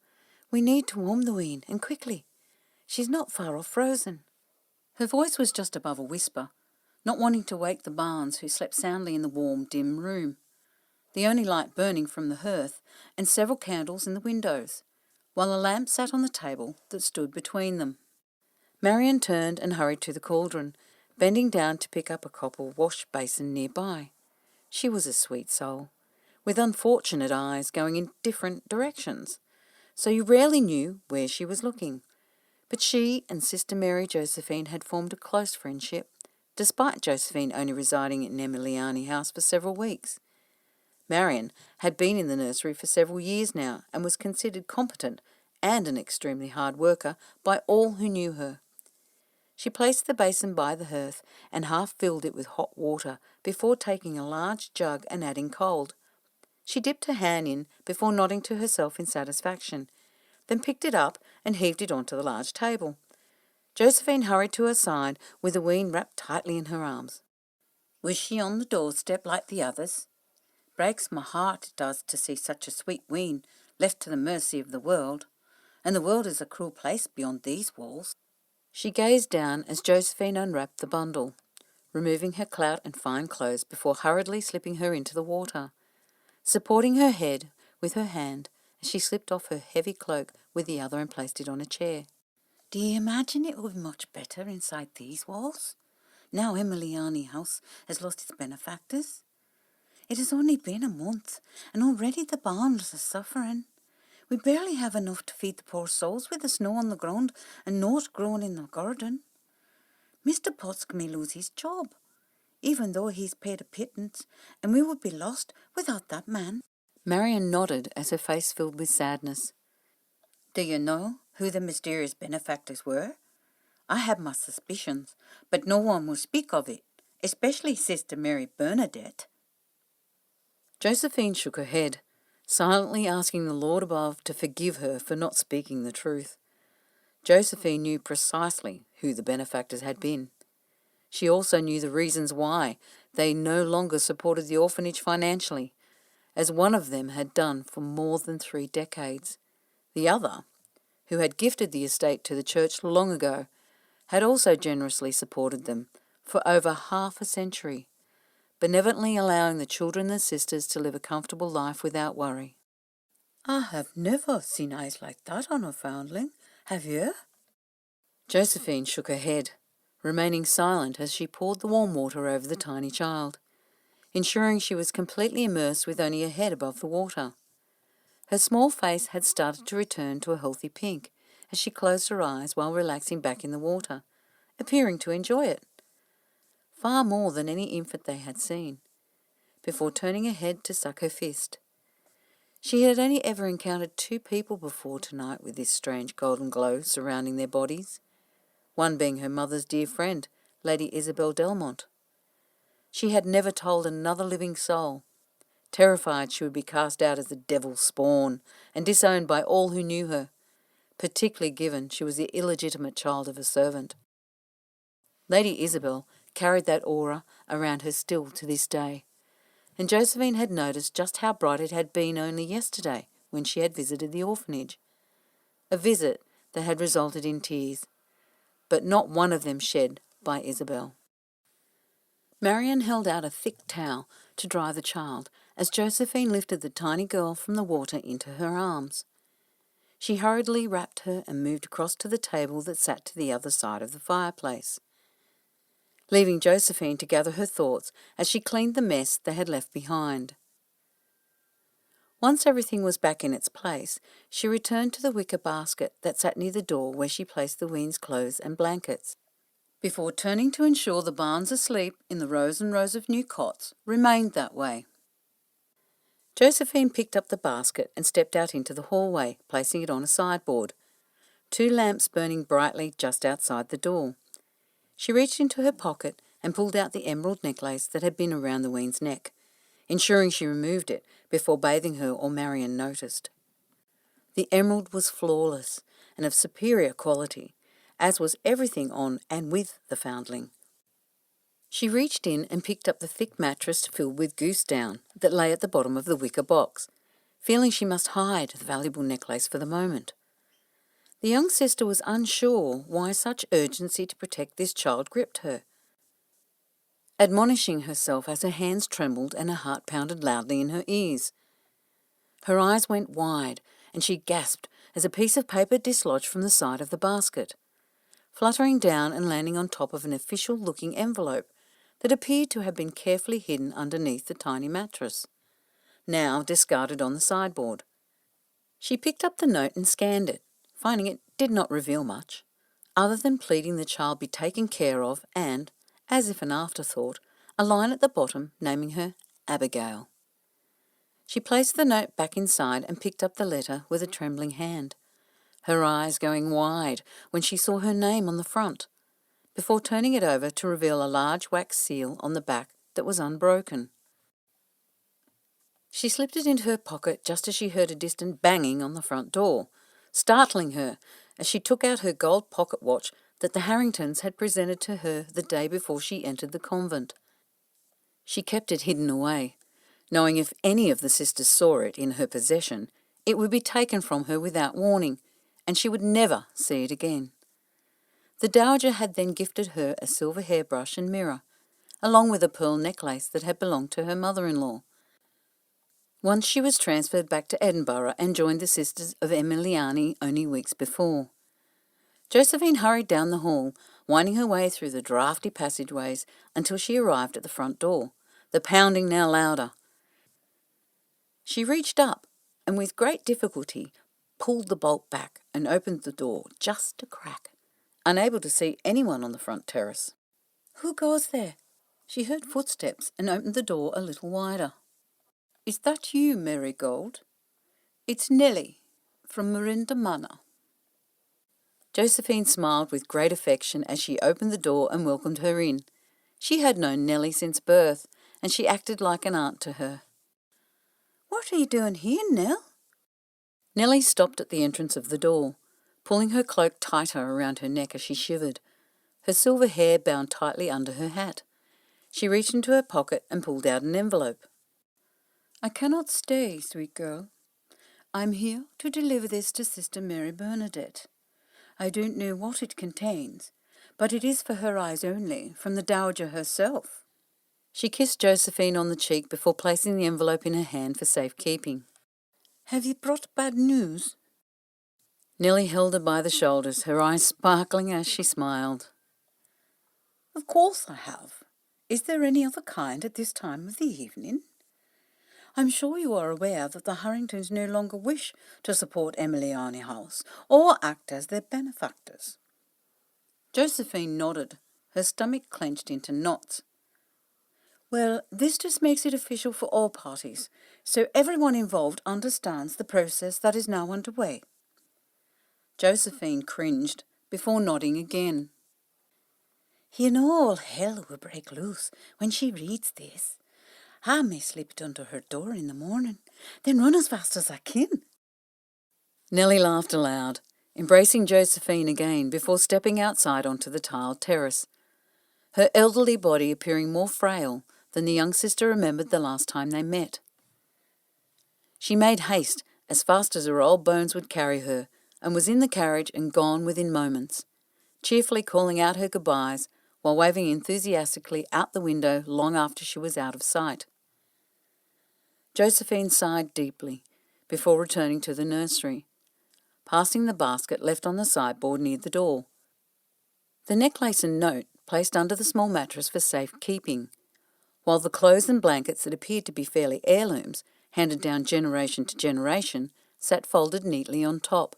We need to warm the wean, and quickly. She's not far off frozen." Her voice was just above a whisper, not wanting to wake the Barnes, who slept soundly in the warm, dim room, the only light burning from the hearth and several candles in the windows, while a lamp sat on the table that stood between them. Marian turned and hurried to the cauldron, bending down to pick up a copper wash basin nearby. She was a sweet soul, with unfortunate eyes going in different directions, so you rarely knew where she was looking. But she and Sister Mary Josephine had formed a close friendship, despite Josephine only residing in Emiliani House for several weeks. Marian had been in the nursery for several years now and was considered competent and an extremely hard worker by all who knew her. She placed the basin by the hearth and half filled it with hot water before taking a large jug and adding cold. She dipped her hand in before nodding to herself in satisfaction, then picked it up and heaved it onto the large table. Josephine hurried to her side with the wean wrapped tightly in her arms. "Was she on the doorstep like the others? Breaks my heart, it does, to see such a sweet wean left to the mercy of the world, and the world is a cruel place beyond these walls." She gazed down as Josephine unwrapped the bundle, removing her clout and fine clothes before hurriedly slipping her into the water, supporting her head with her hand as she slipped off her heavy cloak with the other and placed it on a chair. "Do you imagine it would be much better inside these walls, now Emiliani House has lost its benefactors? It has only been a month, and already the Barnes are suffering. We barely have enough to feed the poor souls with the snow on the ground and naught growing in the garden. Mr. Potts may lose his job, even though he's paid a pittance, and we would be lost without that man." Marian nodded as her face filled with sadness. "Do you know who the mysterious benefactors were? I have my suspicions, but no one will speak of it, especially Sister Mary Bernadette." Josephine shook her head, silently asking the Lord above to forgive her for not speaking the truth. Josephine knew precisely who the benefactors had been. She also knew the reasons why they no longer supported the orphanage financially, as one of them had done for more than 3 decades. The other, who had gifted the estate to the church long ago, had also generously supported them for over half a century, benevolently allowing the children and sisters to live a comfortable life without worry. I have never seen eyes like that on a foundling. Have you? Josephine shook her head, remaining silent as she poured the warm water over the tiny child, ensuring she was completely immersed with only her head above the water. Her small face had started to return to a healthy pink as she closed her eyes while relaxing back in the water, appearing to enjoy it, far more than any infant they had seen, before turning her head to suck her fist. She had only ever encountered 2 people before tonight with this strange golden glow surrounding their bodies, one being her mother's dear friend, Lady Isabel Delmont. She had never told another living soul, terrified she would be cast out as the devil's spawn and disowned by all who knew her, particularly given she was the illegitimate child of a servant. Lady Isabel carried that aura around her still to this day, and Josephine had noticed just how bright it had been only yesterday when she had visited the orphanage, a visit that had resulted in tears, but not one of them shed by Isabel. Marian held out a thick towel to dry the child as Josephine lifted the tiny girl from the water into her arms. She hurriedly wrapped her and moved across to the table that sat to the other side of the fireplace, leaving Josephine to gather her thoughts as she cleaned the mess they had left behind. Once everything was back in its place, she returned to the wicker basket that sat near the door where she placed the wean's clothes and blankets, before turning to ensure the barns asleep in the rows and rows of new cots remained that way. Josephine picked up the basket and stepped out into the hallway, placing it on a sideboard, 2 lamps burning brightly just outside the door. She reached into her pocket and pulled out the emerald necklace that had been around the wean's neck, ensuring she removed it before bathing her or Marian noticed. The emerald was flawless and of superior quality, as was everything on and with the foundling. She reached in and picked up the thick mattress filled with goose down that lay at the bottom of the wicker box, feeling she must hide the valuable necklace for the moment. The young sister was unsure why such urgency to protect this child gripped her, admonishing herself as her hands trembled and her heart pounded loudly in her ears. Her eyes went wide, and she gasped as a piece of paper dislodged from the side of the basket, fluttering down and landing on top of an official-looking envelope that appeared to have been carefully hidden underneath the tiny mattress, now discarded on the sideboard. She picked up the note and scanned it, finding it did not reveal much, other than pleading the child be taken care of and, as if an afterthought, a line at the bottom naming her Abigail. She placed the note back inside and picked up the letter with a trembling hand, her eyes going wide when she saw her name on the front, before turning it over to reveal a large wax seal on the back that was unbroken. She slipped it into her pocket just as she heard a distant banging on the front door, startling her as she took out her gold pocket watch that the Harringtons had presented to her the day before she entered the convent. She kept it hidden away, knowing if any of the sisters saw it in her possession, it would be taken from her without warning, and she would never see it again. The dowager had then gifted her a silver hairbrush and mirror, along with a pearl necklace that had belonged to her mother-in-law. Once she was transferred back to Edinburgh and joined the sisters of Emiliani only weeks before. Josephine hurried down the hall, winding her way through the draughty passageways until she arrived at the front door, the pounding now louder. She reached up and with great difficulty pulled the bolt back and opened the door just a crack, unable to see anyone on the front terrace. "Who goes there?" She heard footsteps and opened the door a little wider. "Is that you, Marigold? It's Nellie from Marinda Manor." Josephine smiled with great affection as she opened the door and welcomed her in. She had known Nellie since birth, and she acted like an aunt to her. "What are you doing here, Nell?" Nellie stopped at the entrance of the door, pulling her cloak tighter around her neck as she shivered, her silver hair bound tightly under her hat. She reached into her pocket and pulled out an envelope. "I cannot stay, sweet girl. I'm here to deliver this to Sister Mary Bernadette. I don't know what it contains, but it is for her eyes only, from the Dowager herself. She kissed Josephine on the cheek before placing the envelope in her hand for safekeeping. Have you brought bad news? Nellie held her by the shoulders, her eyes sparkling as she smiled. Of course I have. Is there any other kind at this time of the evening? I'm sure you are aware that the Harringtons no longer wish to support Emiliani House or act as their benefactors. Josephine nodded, her stomach clenched into knots. Well, this just makes it official for all parties, so everyone involved understands the process that is now underway. Josephine cringed before nodding again. You know all hell will break loose when she reads this. I may slip it under her door in the morning, then run as fast as I can. Nellie laughed aloud, embracing Josephine again before stepping outside onto the tiled terrace, her elderly body appearing more frail than the young sister remembered the last time they met. She made haste as fast as her old bones would carry her, and was in the carriage and gone within moments, cheerfully calling out her goodbyes while waving enthusiastically out the window long after she was out of sight. Josephine sighed deeply before returning to the nursery, passing the basket left on the sideboard near the door. The necklace and note placed under the small mattress for safe keeping, while the clothes and blankets that appeared to be fairly heirlooms, handed down generation to generation, sat folded neatly on top.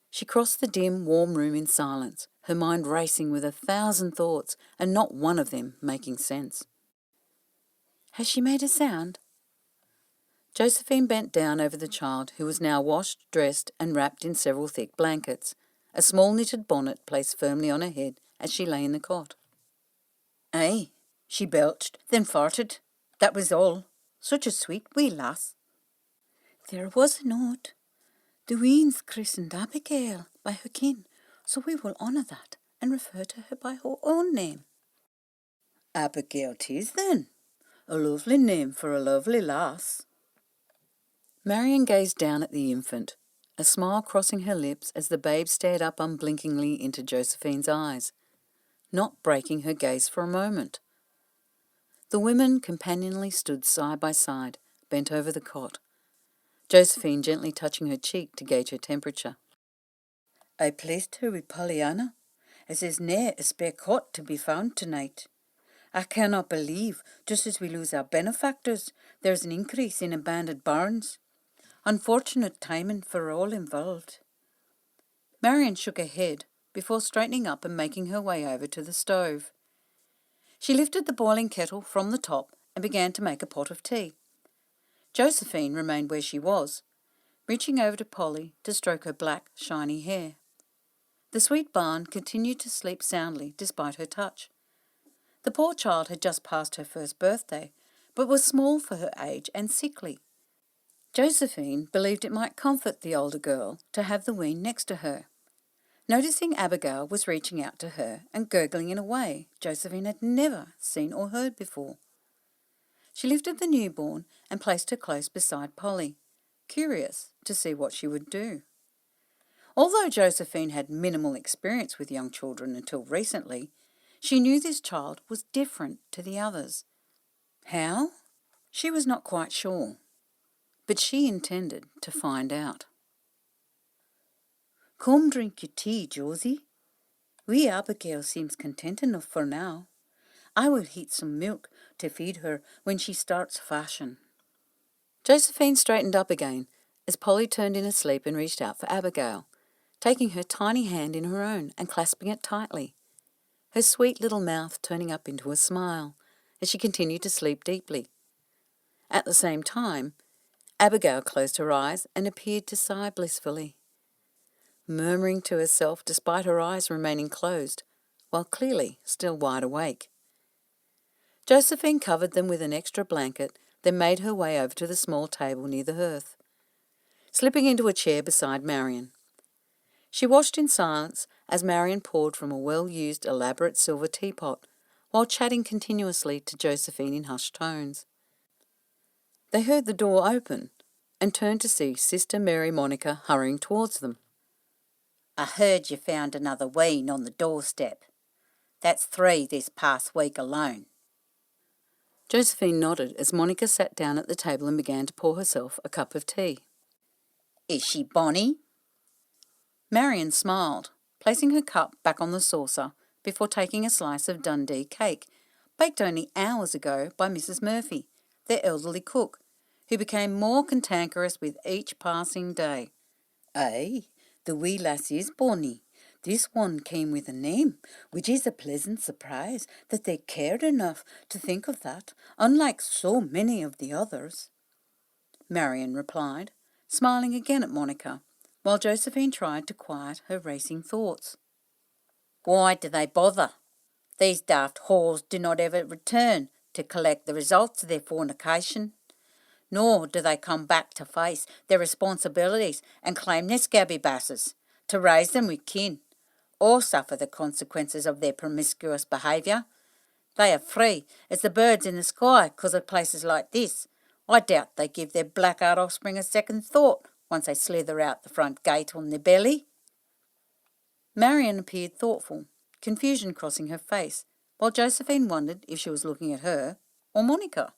She crossed the dim, warm room in silence, her mind racing with 1,000 thoughts and not one of them making sense. Has she made a sound? Josephine bent down over the child, who was now washed, dressed and wrapped in several thick blankets, a small knitted bonnet placed firmly on her head as she lay in the cot. Aye, she belched, then farted. That was all. Such a sweet wee lass. There was a note. The wean's christened Abigail by her kin, so we will honour that and refer to her by her own name. Abigail 'tis then. A lovely name for a lovely lass. Marion gazed down at the infant, a smile crossing her lips as the babe stared up unblinkingly into Josephine's eyes, not breaking her gaze for a moment. The women companionably stood side by side, bent over the cot, Josephine gently touching her cheek to gauge her temperature. I placed her with Pollyanna, as there's nae a spare cot to be found tonight. I cannot believe, just as we lose our benefactors, there's an increase in abandoned barns. Unfortunate timing for all involved. Marion shook her head before straightening up and making her way over to the stove. She lifted the boiling kettle from the top and began to make a pot of tea. Josephine remained where she was, reaching over to Polly to stroke her black, shiny hair. The sweet barn continued to sleep soundly despite her touch. The poor child had just passed her first birthday, but was small for her age and sickly. Josephine believed it might comfort the older girl to have the wean next to her. Noticing Abigail was reaching out to her and gurgling in a way Josephine had never seen or heard before. She lifted the newborn and placed her close beside Polly, curious to see what she would do. Although Josephine had minimal experience with young children until recently, she knew this child was different to the others. How? She was not quite sure, but she intended to find out. Come drink your tea, Josie. Wee Abigail seems content enough for now. I will heat some milk to feed her when she starts fashion. Josephine straightened up again as Polly turned in her sleep and reached out for Abigail, taking her tiny hand in her own and clasping it tightly, her sweet little mouth turning up into a smile as she continued to sleep deeply. At the same time, Abigail closed her eyes and appeared to sigh blissfully, murmuring to herself despite her eyes remaining closed, while clearly still wide awake. Josephine covered them with an extra blanket, then made her way over to the small table near the hearth, slipping into a chair beside Marion. She watched in silence as Marion poured from a well-used, elaborate silver teapot, while chatting continuously to Josephine in hushed tones. They heard the door open and turned to see Sister Mary Monica hurrying towards them. I heard you found another wean on the doorstep. That's 3 this past week alone. Josephine nodded as Monica sat down at the table and began to pour herself a cup of tea. Is she bonny? Marion smiled, placing her cup back on the saucer before taking a slice of Dundee cake, baked only hours ago by Mrs. Murphy, their elderly cook, who became more cantankerous with each passing day. Aye, the wee lass is bonny. This one came with a name, which is a pleasant surprise that they cared enough to think of that, unlike so many of the others. Marion replied, smiling again at Monica, while Josephine tried to quiet her racing thoughts. Why do they bother? These daft whores do not ever return to collect the results of their fornication, nor do they come back to face their responsibilities and claim their scabby basses, to raise them with kin, or suffer the consequences of their promiscuous behaviour. They are free as the birds in the sky because of places like this. I doubt they give their black-eyed offspring a second thought once they slither out the front gate on their belly. Marion appeared thoughtful, confusion crossing her face, while Josephine wondered if she was looking at her or Monica.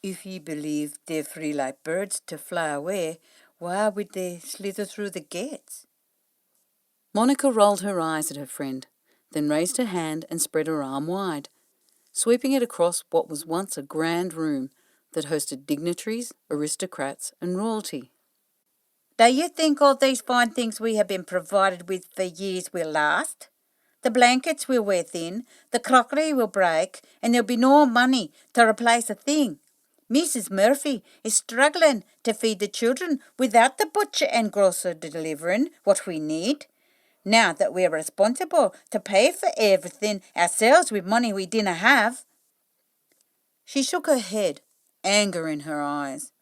If ye believe they're free like birds to fly away, why would they slither through the gates? Monica rolled her eyes at her friend, then raised her hand and spread her arm wide, sweeping it across what was once a grand room that hosted dignitaries, aristocrats and royalty. Do you think all these fine things we have been provided with for years will last? The blankets will wear thin, the crockery will break, and there'll be no money to replace a thing. Mrs. Murphy is struggling to feed the children without the butcher and grocer delivering what we need. Now that we're responsible to pay for everything ourselves with money we didn't have. She shook her head, anger in her eyes.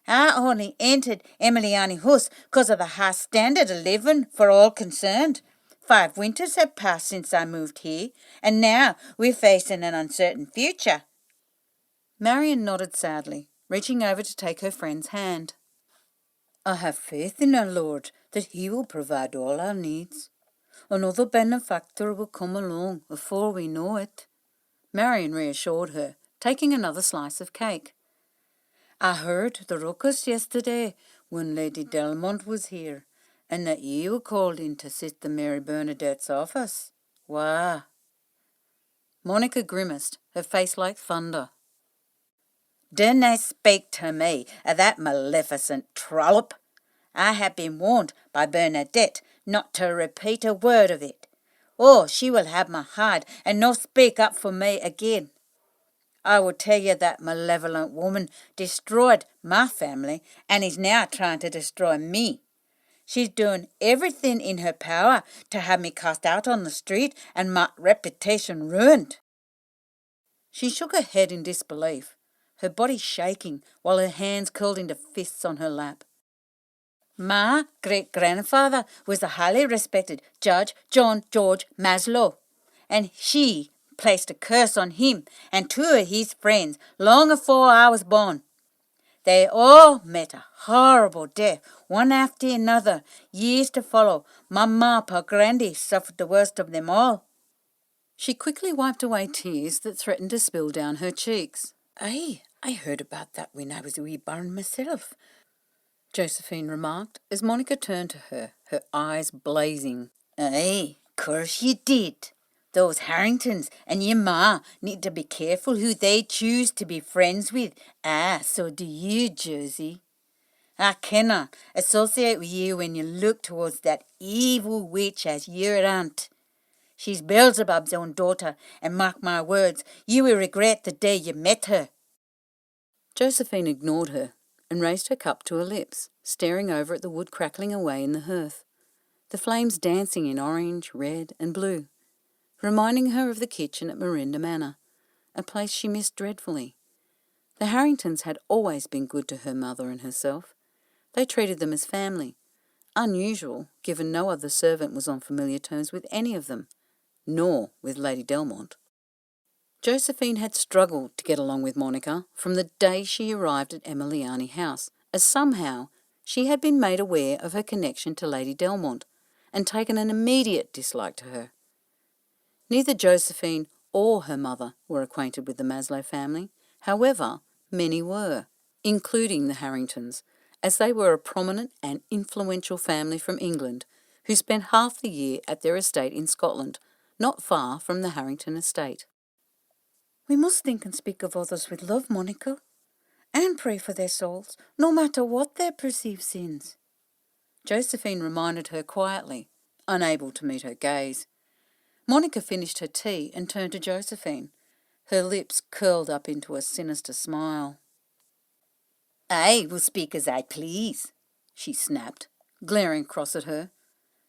I only entered Emiliani House because of the high standard of living for all concerned. 5 winters have passed since I moved here, and now we're facing an uncertain future. Marion nodded sadly, reaching over to take her friend's hand. I have faith in our Lord that He will provide all our needs. Another benefactor will come along before we know it. Marion reassured her, taking another slice of cake. I heard the ruckus yesterday when Lady Delmont was here, and that you were called in to Sister Mary Bernadette's office. Why? Monica grimaced, her face like thunder. Dinna speak to me of that maleficent trollop. I have been warned by Bernadette not to repeat a word of it, or she will have my hide and not speak up for me again. I will tell you that malevolent woman destroyed my family and is now trying to destroy me. She's doing everything in her power to have me cast out on the street and my reputation ruined. She shook her head in disbelief, her body shaking while her hands curled into fists on her lap. My great-grandfather was a highly respected Judge John George Maslow, and she placed a curse on him and 2 of his friends long afore I was born. They all met a horrible death, one after another, years to follow. My ma, poor Grandy, suffered the worst of them all. She quickly wiped away tears that threatened to spill down her cheeks. Aye, I heard about that when I was a wee bairn myself, Josephine remarked as Monica turned to her eyes blazing. Aye, course you did. Those Harringtons and your ma need to be careful who they choose to be friends with. Ah, so do you, Josie. I cannot associate with you when you look towards that evil witch as your aunt. She's Beelzebub's own daughter, and mark my words, you will regret the day you met her. Josephine ignored her and raised her cup to her lips, staring over at the wood crackling away in the hearth, the flames dancing in orange, red and blue, reminding her of the kitchen at Marinda Manor, a place she missed dreadfully. The Harringtons had always been good to her mother and herself. They treated them as family, unusual given no other servant was on familiar terms with any of them, nor with Lady Delmont. Josephine had struggled to get along with Monica from the day she arrived at Emiliani House, as somehow she had been made aware of her connection to Lady Delmont, and taken an immediate dislike to her. Neither Josephine or her mother were acquainted with the Maslow family. However, many were, including the Harringtons, as they were a prominent and influential family from England who spent half the year at their estate in Scotland, not far from the Harrington estate. We must think and speak of others with love, Monica, and pray for their souls, no matter what their perceived sins. Josephine reminded her quietly, unable to meet her gaze. Monica finished her tea and turned to Josephine, her lips curled up into a sinister smile. I will speak as I please, she snapped, glaring across at her.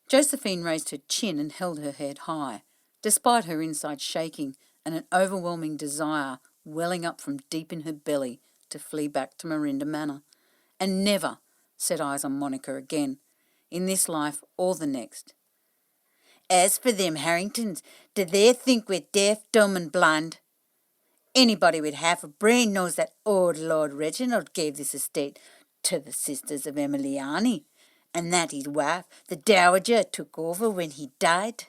Josephine raised her chin and held her head high, despite her inside shaking and an overwhelming desire welling up from deep in her belly to flee back to Marinda Manor, and never set eyes on Monica again, in this life or the next. As for them Harringtons, do they think we're deaf, dumb and blind? Anybody with half a brain knows that old Lord Reginald gave this estate to the sisters of Emiliani, and that his wife, the Dowager, took over when he died.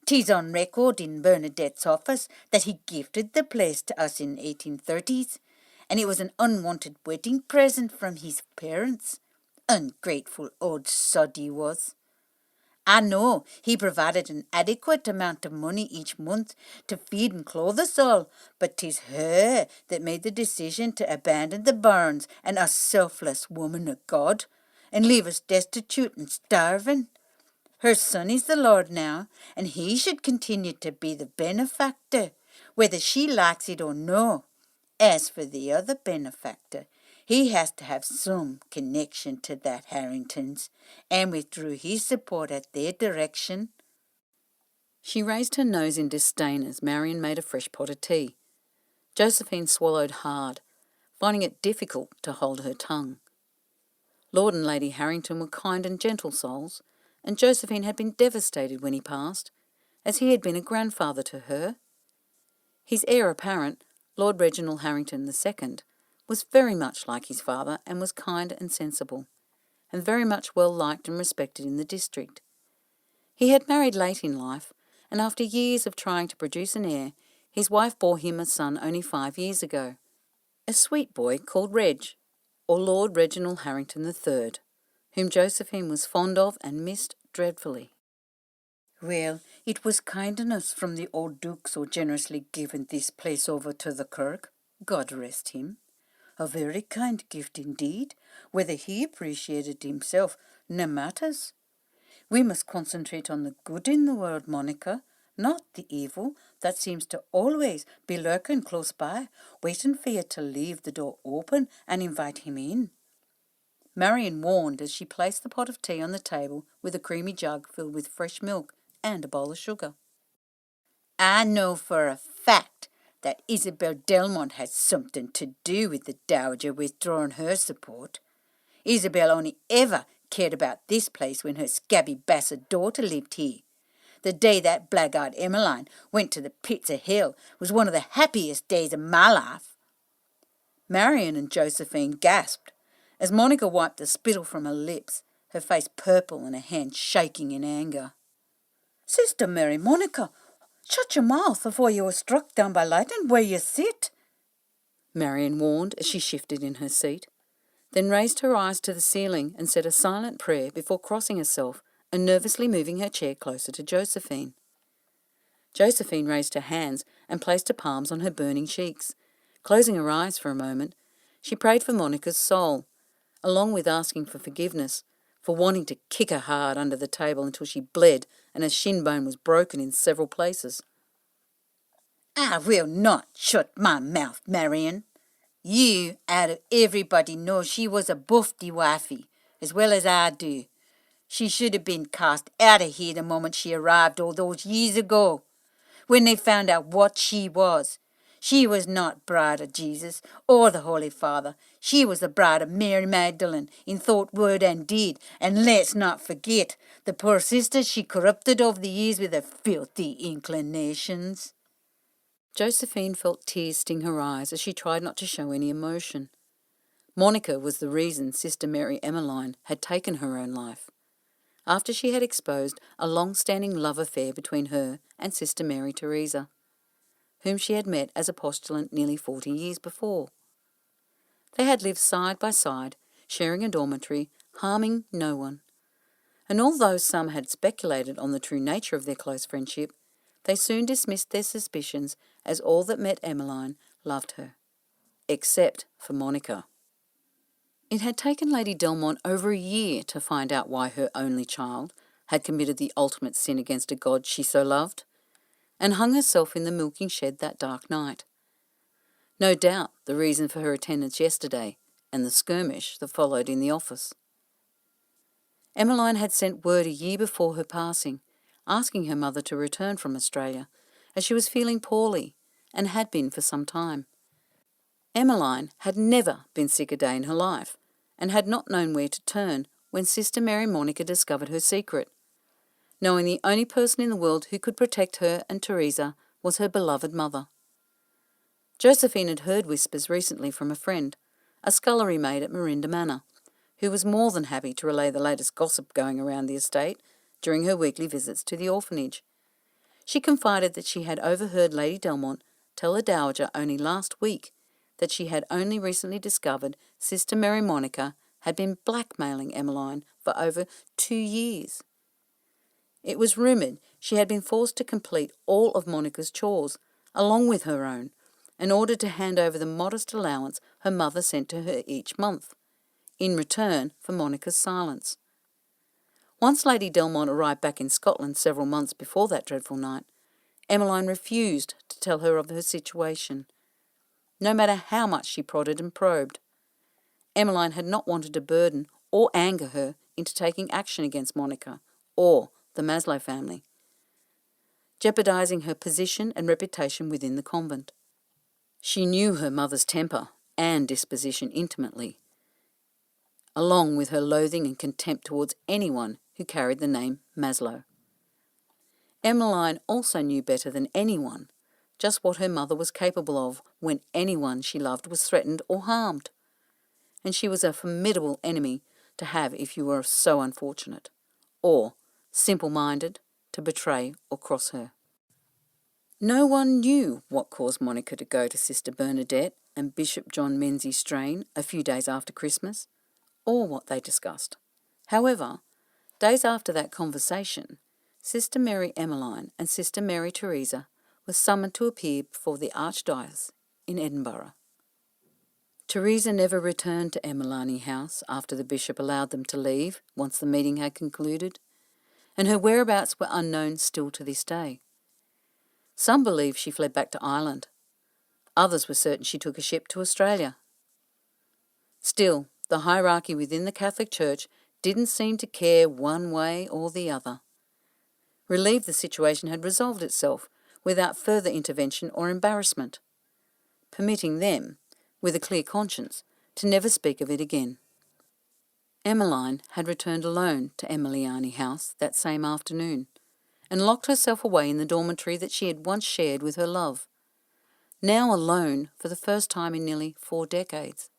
'Tis on record in Bernadette's office that he gifted the place to us in 1830s, and it was an unwanted wedding present from his parents. Ungrateful old sod he was. I know he provided an adequate amount of money each month to feed and clothe us all, but 'tis her that made the decision to abandon the barns and us selfless woman of God, and leave us destitute and starving. Her son is the Lord now, and he should continue to be the benefactor, whether she likes it or no. As for the other benefactor, he has to have some connection to that Harrington's, and withdrew his support at their direction. She raised her nose in disdain as Marion made a fresh pot of tea. Josephine swallowed hard, finding it difficult to hold her tongue. Lord and Lady Harrington were kind and gentle souls, and Josephine had been devastated when he passed, as he had been a grandfather to her. His heir apparent, Lord Reginald Harrington II, was very much like his father and was kind and sensible, and very much well liked and respected in the district. He had married late in life, and after years of trying to produce an heir, his wife bore him a son only 5 years ago, a sweet boy called Reg, or Lord Reginald Harrington III, whom Josephine was fond of and missed dreadfully. Well, it was kindness from the old Duke so generously given this place over to the Kirk, God rest him. A very kind gift indeed. Whether he appreciated himself, no matters. We must concentrate on the good in the world, Monica, not the evil that seems to always be lurking close by, waiting for you to leave the door open and invite him in. Marion warned as she placed the pot of tea on the table with a creamy jug filled with fresh milk and a bowl of sugar. I know for a fact that Isabel Delmont has something to do with the Dowager withdrawing her support. Isabel only ever cared about this place when her scabby bastard daughter lived here. The day that blackguard Emmeline went to the pits of hell was one of the happiest days of my life. Marion and Josephine gasped as Monica wiped the spittle from her lips, her face purple and her hand shaking in anger. Sister Mary Monica, shut your mouth before you are struck down by lightning where you sit, Marion warned as she shifted in her seat, then raised her eyes to the ceiling and said a silent prayer before crossing herself and nervously moving her chair closer to Josephine. Josephine raised her hands and placed her palms on her burning cheeks. Closing her eyes for a moment, she prayed for Monica's soul, along with asking for forgiveness for wanting to kick her hard under the table until she bled and her shin bone was broken in several places. I will not shut my mouth, Marion. You, out of everybody, know she was a bufty wifey, as well as I do. She should have been cast out of here the moment she arrived all those years ago, when they found out what she was. She was not bride of Jesus or the Holy Father. She was the bride of Mary Magdalene in thought, word and deed. And let's not forget the poor sister she corrupted over the years with her filthy inclinations. Josephine felt tears sting her eyes as she tried not to show any emotion. Monica was the reason Sister Mary Emmeline had taken her own life. after she had exposed a long-standing love affair between her and Sister Mary Teresa, whom she had met as a postulant nearly 40 years before. They had lived side by side, sharing a dormitory, harming no one. And although some had speculated on the true nature of their close friendship, they soon dismissed their suspicions as all that met Emmeline loved her, except for Monica. It had taken Lady Delmont over a year to find out why her only child had committed the ultimate sin against a God she so loved, and hung herself in the milking shed that dark night. No doubt the reason for her attendance yesterday and the skirmish that followed in the office. Emmeline had sent word a year before her passing, asking her mother to return from Australia, as she was feeling poorly and had been for some time. Emmeline had never been sick a day in her life and had not known where to turn when Sister Mary Monica discovered her secret, knowing the only person in the world who could protect her and Teresa was her beloved mother. Josephine had heard whispers recently from a friend, a scullery maid at Marinda Manor, who was more than happy to relay the latest gossip going around the estate during her weekly visits to the orphanage. She confided that she had overheard Lady Delmont tell the Dowager only last week that she had only recently discovered Sister Mary Monica had been blackmailing Emmeline for over 2 years. It was rumoured she had been forced to complete all of Monica's chores, along with her own, in order to hand over the modest allowance her mother sent to her each month, in return for Monica's silence. Once Lady Delmont arrived back in Scotland several months before that dreadful night, Emmeline refused to tell her of her situation, no matter how much she prodded and probed. Emmeline had not wanted to burden or anger her into taking action against Monica or the Maslow family, jeopardising her position and reputation within the convent. She knew her mother's temper and disposition intimately, along with her loathing and contempt towards anyone who carried the name Maslow. Emmeline also knew better than anyone just what her mother was capable of when anyone she loved was threatened or harmed, and she was a formidable enemy to have if you were so unfortunate, or simple-minded, to betray or cross her. No one knew what caused Monica to go to Sister Bernadette and Bishop John Menzies Strain a few days after Christmas, or what they discussed. However, days after that conversation, Sister Mary Emmeline and Sister Mary Teresa were summoned to appear before the Archdiocese in Edinburgh. Teresa never returned to Emiliani House after the bishop allowed them to leave once the meeting had concluded, and her whereabouts were unknown still to this day. Some believe she fled back to Ireland. Others were certain she took a ship to Australia. Still, the hierarchy within the Catholic Church didn't seem to care one way or the other. Relieved the situation had resolved itself without further intervention or embarrassment, permitting them, with a clear conscience, to never speak of it again. Emmeline had returned alone to Emiliani House that same afternoon, and locked herself away in the dormitory that she had once shared with her love, now alone for the first time in nearly 4 decades.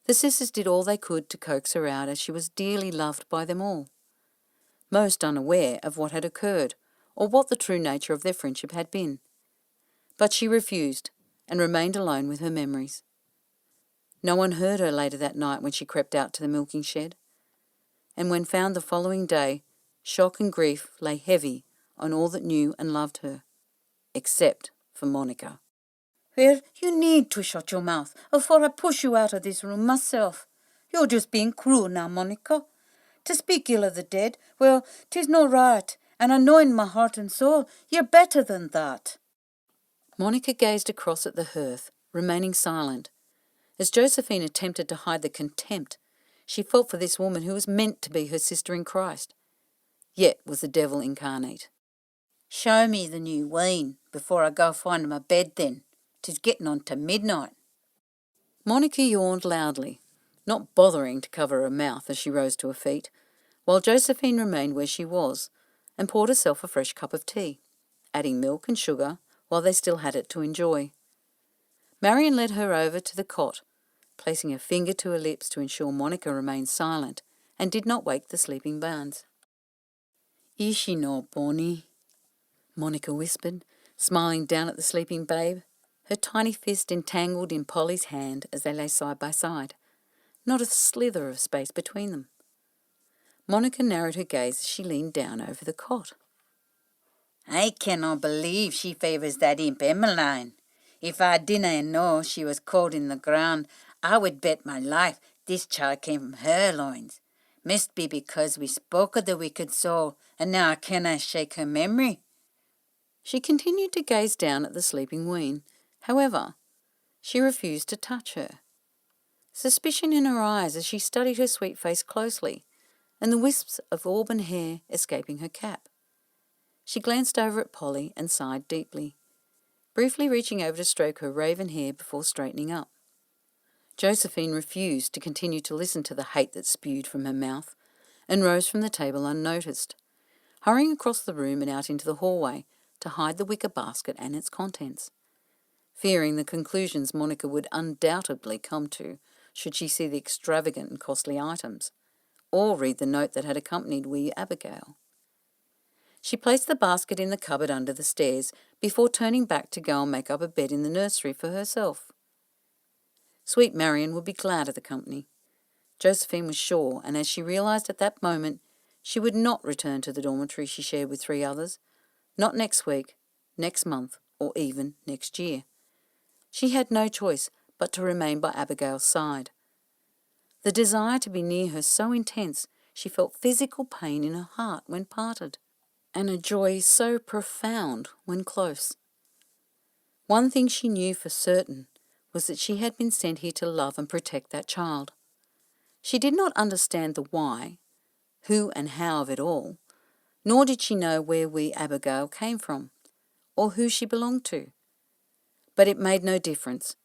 The sisters did all they could to coax her out, as she was dearly loved by them all, most unaware of what had occurred or what the true nature of their friendship had been. But she refused and remained alone with her memories. No one heard her later that night when she crept out to the milking shed, and when found the following day, shock and grief lay heavy on all that knew and loved her, except for Monica. Well, you need to shut your mouth, afore I push you out of this room myself. You're just being cruel now, Monica. To speak ill of the dead, well, 'tis no right, and I know in my heart and soul you're better than that. Monica gazed across at the hearth, remaining silent, as Josephine attempted to hide the contempt she felt for this woman who was meant to be her sister in Christ, yet was the devil incarnate. Show me the new wine before I go find my bed then. 'Tis getting on to midnight. Monica yawned loudly, not bothering to cover her mouth as she rose to her feet, while Josephine remained where she was and poured herself a fresh cup of tea, adding milk and sugar while they still had it to enjoy. Marion led her over to the cot, placing her finger to her lips to ensure Monica remained silent and did not wake the sleeping bairns. "Is she no bonny?" Monica whispered, smiling down at the sleeping babe, her tiny fist entangled in Polly's hand as they lay side by side, not a slither of space between them. Monica narrowed her gaze as she leaned down over the cot. "I cannot believe she favours that imp Emmeline. If I didna know she was cold in the ground, I would bet my life this child came from her loins. Must be because we spoke of the wicked soul, and now I cannot shake her memory." She continued to gaze down at the sleeping wean. However, she refused to touch her. Suspicion in her eyes as she studied her sweet face closely, and the wisps of auburn hair escaping her cap. She glanced over at Polly and sighed deeply, briefly reaching over to stroke her raven hair before straightening up. Josephine refused to continue to listen to the hate that spewed from her mouth, and rose from the table unnoticed, hurrying across the room and out into the hallway to hide the wicker basket and its contents, fearing the conclusions Monica would undoubtedly come to should she see the extravagant and costly items, or read the note that had accompanied wee Abigail. She placed the basket in the cupboard under the stairs before turning back to go and make up a bed in the nursery for herself. Sweet Marion would be glad of the company, Josephine was sure, and as she realised at that moment, she would not return to the dormitory she shared with 3 others, not next week, next month, or even next year. She had no choice but to remain by Abigail's side. The desire to be near her so intense she felt physical pain in her heart when parted, and a joy so profound when close. One thing she knew for certain was that she had been sent here to love and protect that child. She did not understand the why, who and how of it all, nor did she know where wee Abigail came from, or who she belonged to. But it made no difference,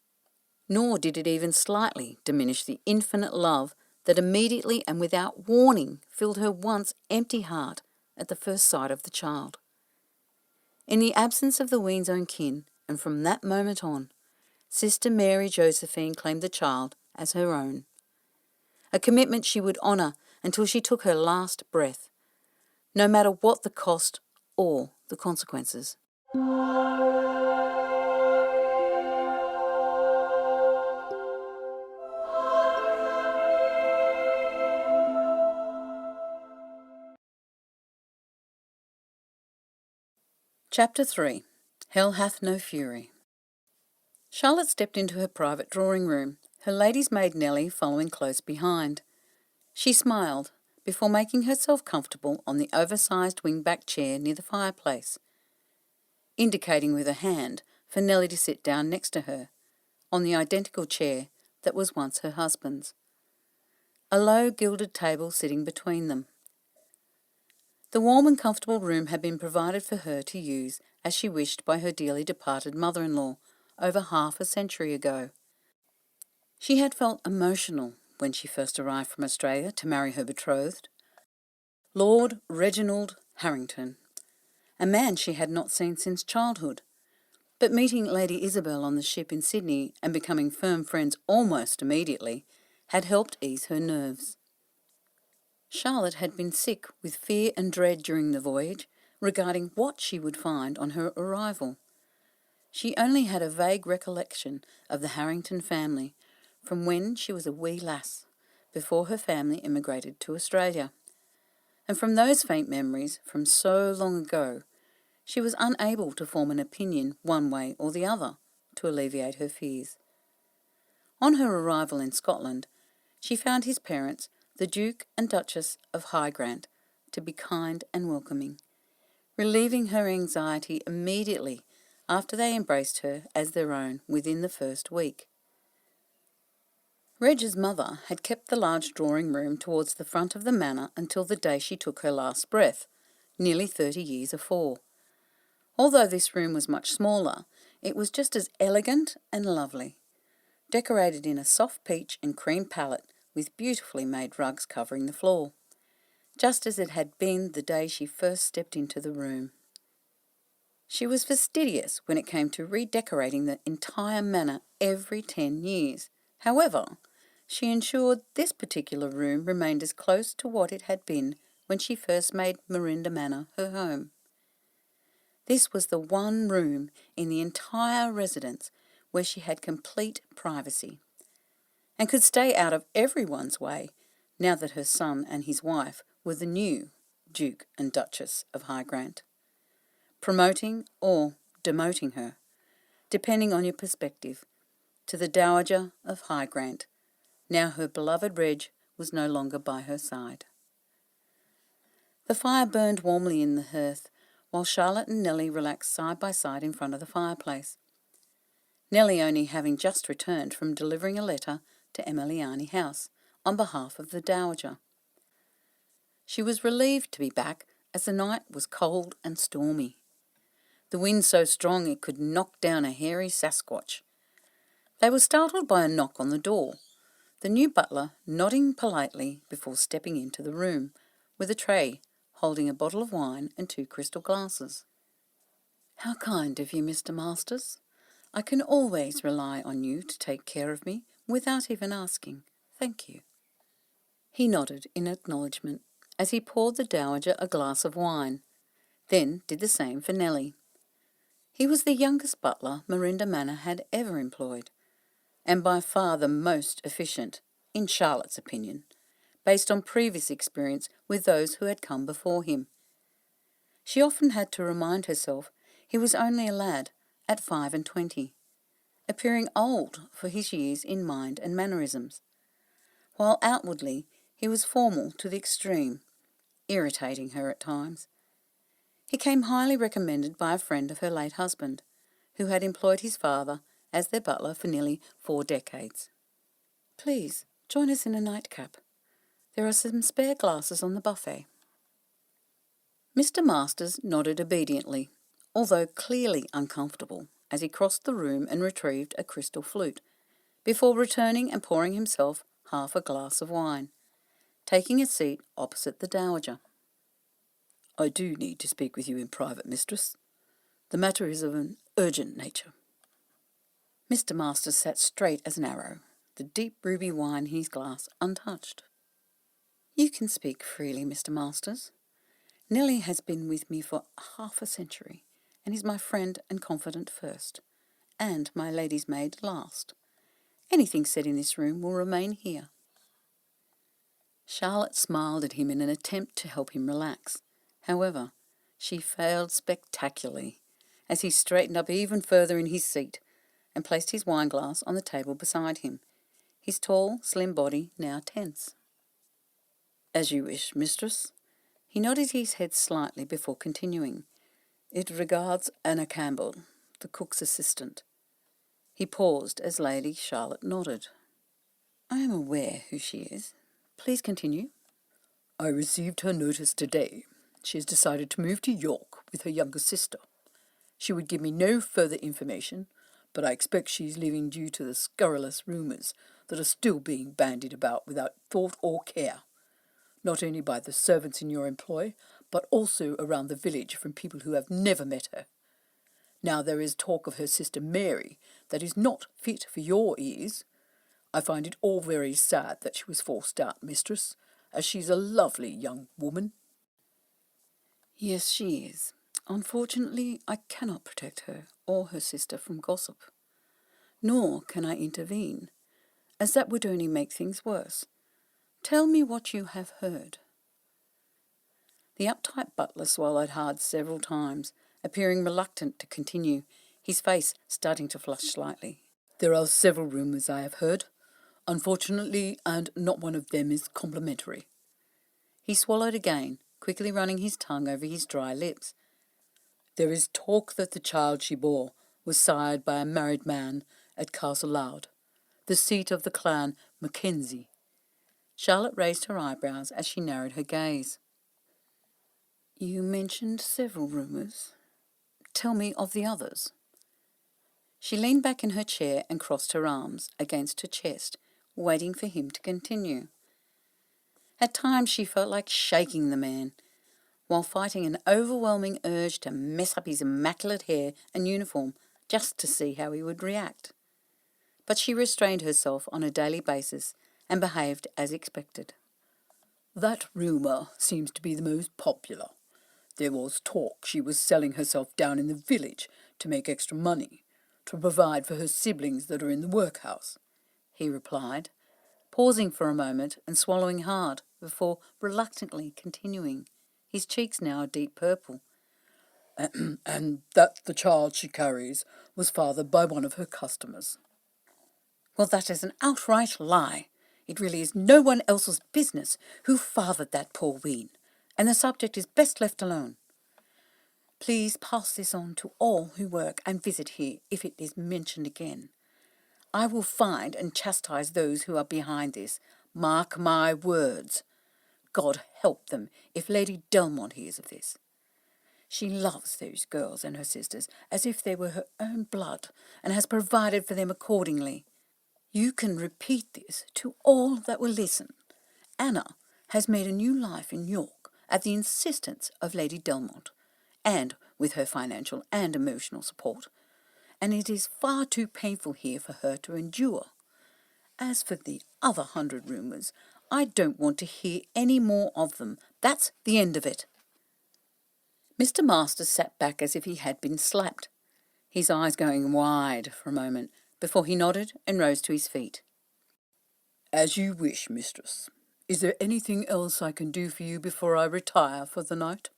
nor did it even slightly diminish the infinite love that immediately and without warning filled her once empty heart at the first sight of the child. In the absence of the wean's own kin, and from that moment on, Sister Mary Josephine claimed the child as her own, a commitment she would honour until she took her last breath, no matter what the cost or the consequences. Chapter 3. Hell Hath No Fury. Charlotte stepped into her private drawing room, her lady's maid Nellie following close behind. She smiled before making herself comfortable on the oversized wing-back chair near the fireplace, indicating with her hand for Nellie to sit down next to her, on the identical chair that was once her husband's. A low gilded table sitting between them. The warm and comfortable room had been provided for her to use as she wished by her dearly departed mother-in-law over half a century ago. She had felt emotional when she first arrived from Australia to marry her betrothed, Lord Reginald Harrington, a man she had not seen since childhood. But meeting Lady Isabel on the ship in Sydney and becoming firm friends almost immediately had helped ease her nerves. Charlotte had been sick with fear and dread during the voyage regarding what she would find on her arrival. She only had a vague recollection of the Harrington family from when she was a wee lass, before her family immigrated to Australia. And from those faint memories from so long ago, she was unable to form an opinion one way or the other to alleviate her fears. On her arrival in Scotland, she found his parents, the Duke and Duchess of High Grant, to be kind and welcoming, relieving her anxiety immediately after they embraced her as their own within the first week. Reg's mother had kept the large drawing room towards the front of the manor until the day she took her last breath, nearly 30 years afore. Although this room was much smaller, it was just as elegant and lovely, decorated in a soft peach and cream palette with beautifully made rugs covering the floor, just as it had been the day she first stepped into the room. She was fastidious when it came to redecorating the entire manor every 10 years. However, She ensured this particular room remained as close to what it had been when she first made Marinda Manor her home. This was the one room in the entire residence where she had complete privacy and could stay out of everyone's way now that her son and his wife were the new Duke and Duchess of High Grant, promoting or demoting her, depending on your perspective, to the Dowager of High Grant. Now her beloved Reg was no longer by her side. The fire burned warmly in the hearth, while Charlotte and Nellie relaxed side by side in front of the fireplace. Nellie only having just returned from delivering a letter to Emiliani House on behalf of the Dowager. She was relieved to be back, as the night was cold and stormy, the wind so strong it could knock down a hairy Sasquatch. They were startled by a knock on the door, the new butler nodding politely before stepping into the room, with a tray holding a bottle of wine and 2 crystal glasses. "How kind of you, Mr. Masters. I can always rely on you to take care of me without even asking. Thank you." He nodded in acknowledgement as he poured the Dowager a glass of wine, then did the same for Nellie. He was the youngest butler Marinda Manor had ever employed, and by far the most efficient, in Charlotte's opinion, based on previous experience with those who had come before him. She often had to remind herself he was only a lad at 25, appearing old for his years in mind and mannerisms, while outwardly he was formal to the extreme, irritating her at times. He came highly recommended by a friend of her late husband, who had employed his father as their butler for nearly 4 decades. "Please, join us in a nightcap. There are some spare glasses on the buffet." Mr. Masters nodded obediently, although clearly uncomfortable, as he crossed the room and retrieved a crystal flute, before returning and pouring himself half a glass of wine, taking a seat opposite the Dowager. "I do need to speak with you in private, mistress. The matter is of an urgent nature." Mr. Masters sat straight as an arrow, the deep ruby wine in his glass untouched. "You can speak freely, Mr. Masters. Nellie has been with me for half a century, and is my friend and confidant first, and my lady's maid last. Anything said in this room will remain here." Charlotte smiled at him in an attempt to help him relax. However, she failed spectacularly, as he straightened up even further in his seat and placed his wineglass on the table beside him, his tall, slim body now tense. "As you wish, mistress." He nodded his head slightly before continuing. "It regards Anna Campbell, the cook's assistant." He paused as Lady Charlotte nodded. "I am aware who she is. Please continue." "I received her notice today. She has decided to move to York with her younger sister. She would give me no further information, but I expect she is leaving due to the scurrilous rumours that are still being bandied about without thought or care, not only by the servants in your employ, but also around the village from people who have never met her. Now there is talk of her sister Mary that is not fit for your ears. I find it all very sad that she was forced out, mistress, as she's a lovely young woman." "Yes, she is. Unfortunately, I cannot protect her or her sister from gossip. Nor can I intervene, as that would only make things worse. Tell me what you have heard." The uptight butler swallowed hard several times, appearing reluctant to continue, his face starting to flush slightly. "There are several rumours I have heard, unfortunately, and not one of them is complimentary." He swallowed again, quickly running his tongue over his dry lips. "There is talk that the child she bore was sired by a married man at Castle Loud, the seat of the clan Mackenzie." Charlotte raised her eyebrows as she narrowed her gaze. "You mentioned several rumours. Tell me of the others." She leaned back in her chair and crossed her arms against her chest, waiting for him to continue. At times she felt like shaking the man, while fighting an overwhelming urge to mess up his immaculate hair and uniform just to see how he would react. But she restrained herself on a daily basis and behaved as expected. That rumour seems to be the most popular. There was talk she was selling herself down in the village to make extra money, to provide for her siblings that are in the workhouse, he replied, pausing for a moment and swallowing hard before reluctantly continuing, his cheeks now a deep purple. And that the child she carries was fathered by one of her customers. Well, that is an outright lie. It really is no one else's business who fathered that poor wean, and the subject is best left alone. Please pass this on to all who work and visit here if it is mentioned again. I will find and chastise those who are behind this. Mark my words. God help them if Lady Delmont hears of this. She loves those girls and her sisters as if they were her own blood, and has provided for them accordingly. You can repeat this to all that will listen. Anna has made a new life in York at the insistence of Lady Delmont, and with her financial and emotional support, and it is far too painful here for her to endure. As for the other 100 rumours, I don't want to hear any more of them. That's the end of it. Mr. Masters sat back as if he had been slapped, his eyes going wide for a moment before he nodded and rose to his feet. As you wish, mistress. Is there anything else I can do for you before I retire for the night?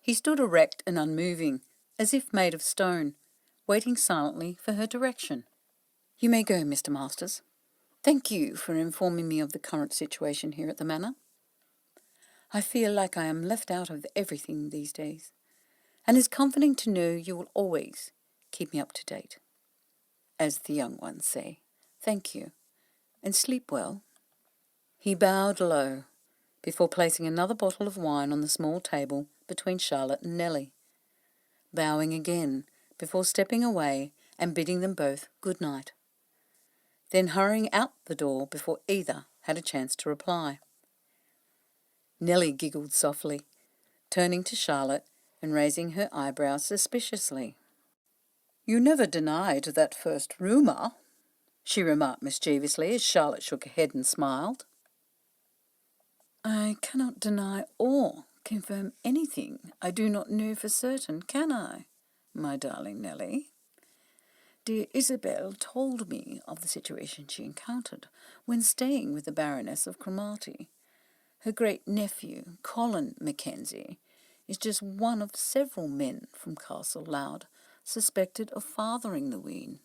He stood erect and unmoving, as if made of stone, waiting silently for her direction. You may go, Mr. Masters. Thank you for informing me of the current situation here at the manor. I feel like I am left out of everything these days, and it's comforting to know you will always keep me up to date. As the young ones say, thank you, and sleep well. He bowed low, before placing another bottle of wine on the small table between Charlotte and Nellie, bowing again before stepping away and bidding them both good night, then hurrying out the door before either had a chance to reply. Nellie giggled softly, turning to Charlotte and raising her eyebrows suspiciously. You never denied that first rumour, she remarked mischievously as Charlotte shook her head and smiled. I cannot deny or confirm anything I do not know for certain, can I, my darling Nellie? Dear Isabel told me of the situation she encountered when staying with the Baroness of Cromarty. Her great-nephew, Colin Mackenzie, is just one of several men from Castle Loud suspected of fathering the wean.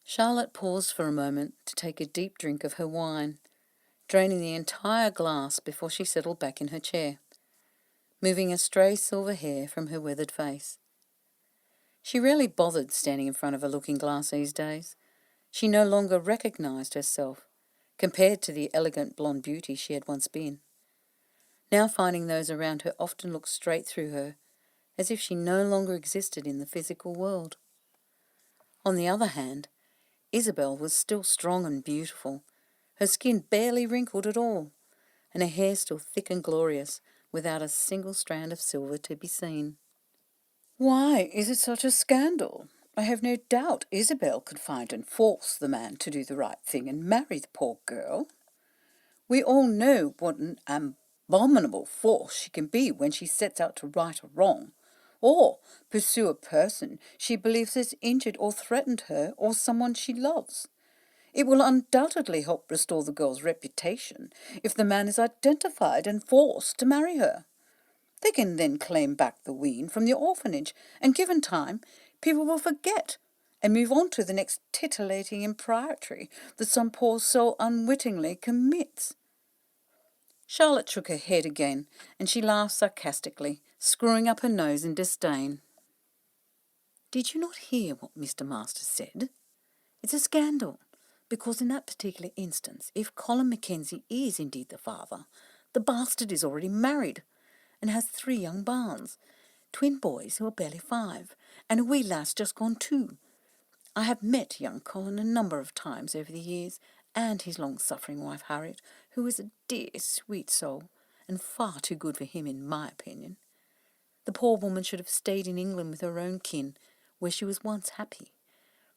Charlotte paused for a moment to take a deep drink of her wine, draining the entire glass before she settled back in her chair, moving a stray silver hair from her weathered face. She rarely bothered standing in front of a looking-glass these days. She no longer recognised herself, compared to the elegant blonde beauty she had once been, now finding those around her often look straight through her, as if she no longer existed in the physical world. On the other hand, Isabel was still strong and beautiful, her skin barely wrinkled at all, and her hair still thick and glorious, without a single strand of silver to be seen. Why is it such a scandal? I have no doubt Isabel could find and force the man to do the right thing and marry the poor girl. We all know what an abominable force she can be when she sets out to right a wrong, or pursue a person she believes has injured or threatened her or someone she loves. It will undoubtedly help restore the girl's reputation if the man is identified and forced to marry her. They can then claim back the wean from the orphanage, and given time, people will forget and move on to the next titillating impropriety that some poor soul unwittingly commits. Charlotte shook her head again, and she laughed sarcastically, screwing up her nose in disdain. Did you not hear what Mr. Masters said? It's a scandal, because in that particular instance, if Colin Mackenzie is indeed the father, the bastard is already married and has 3 young barns, twin boys who are barely 5, and a wee lass just gone 2. I have met young Colin a number of times over the years, and his long-suffering wife Harriet, who is a dear, sweet soul, and far too good for him in my opinion. The poor woman should have stayed in England with her own kin, where she was once happy.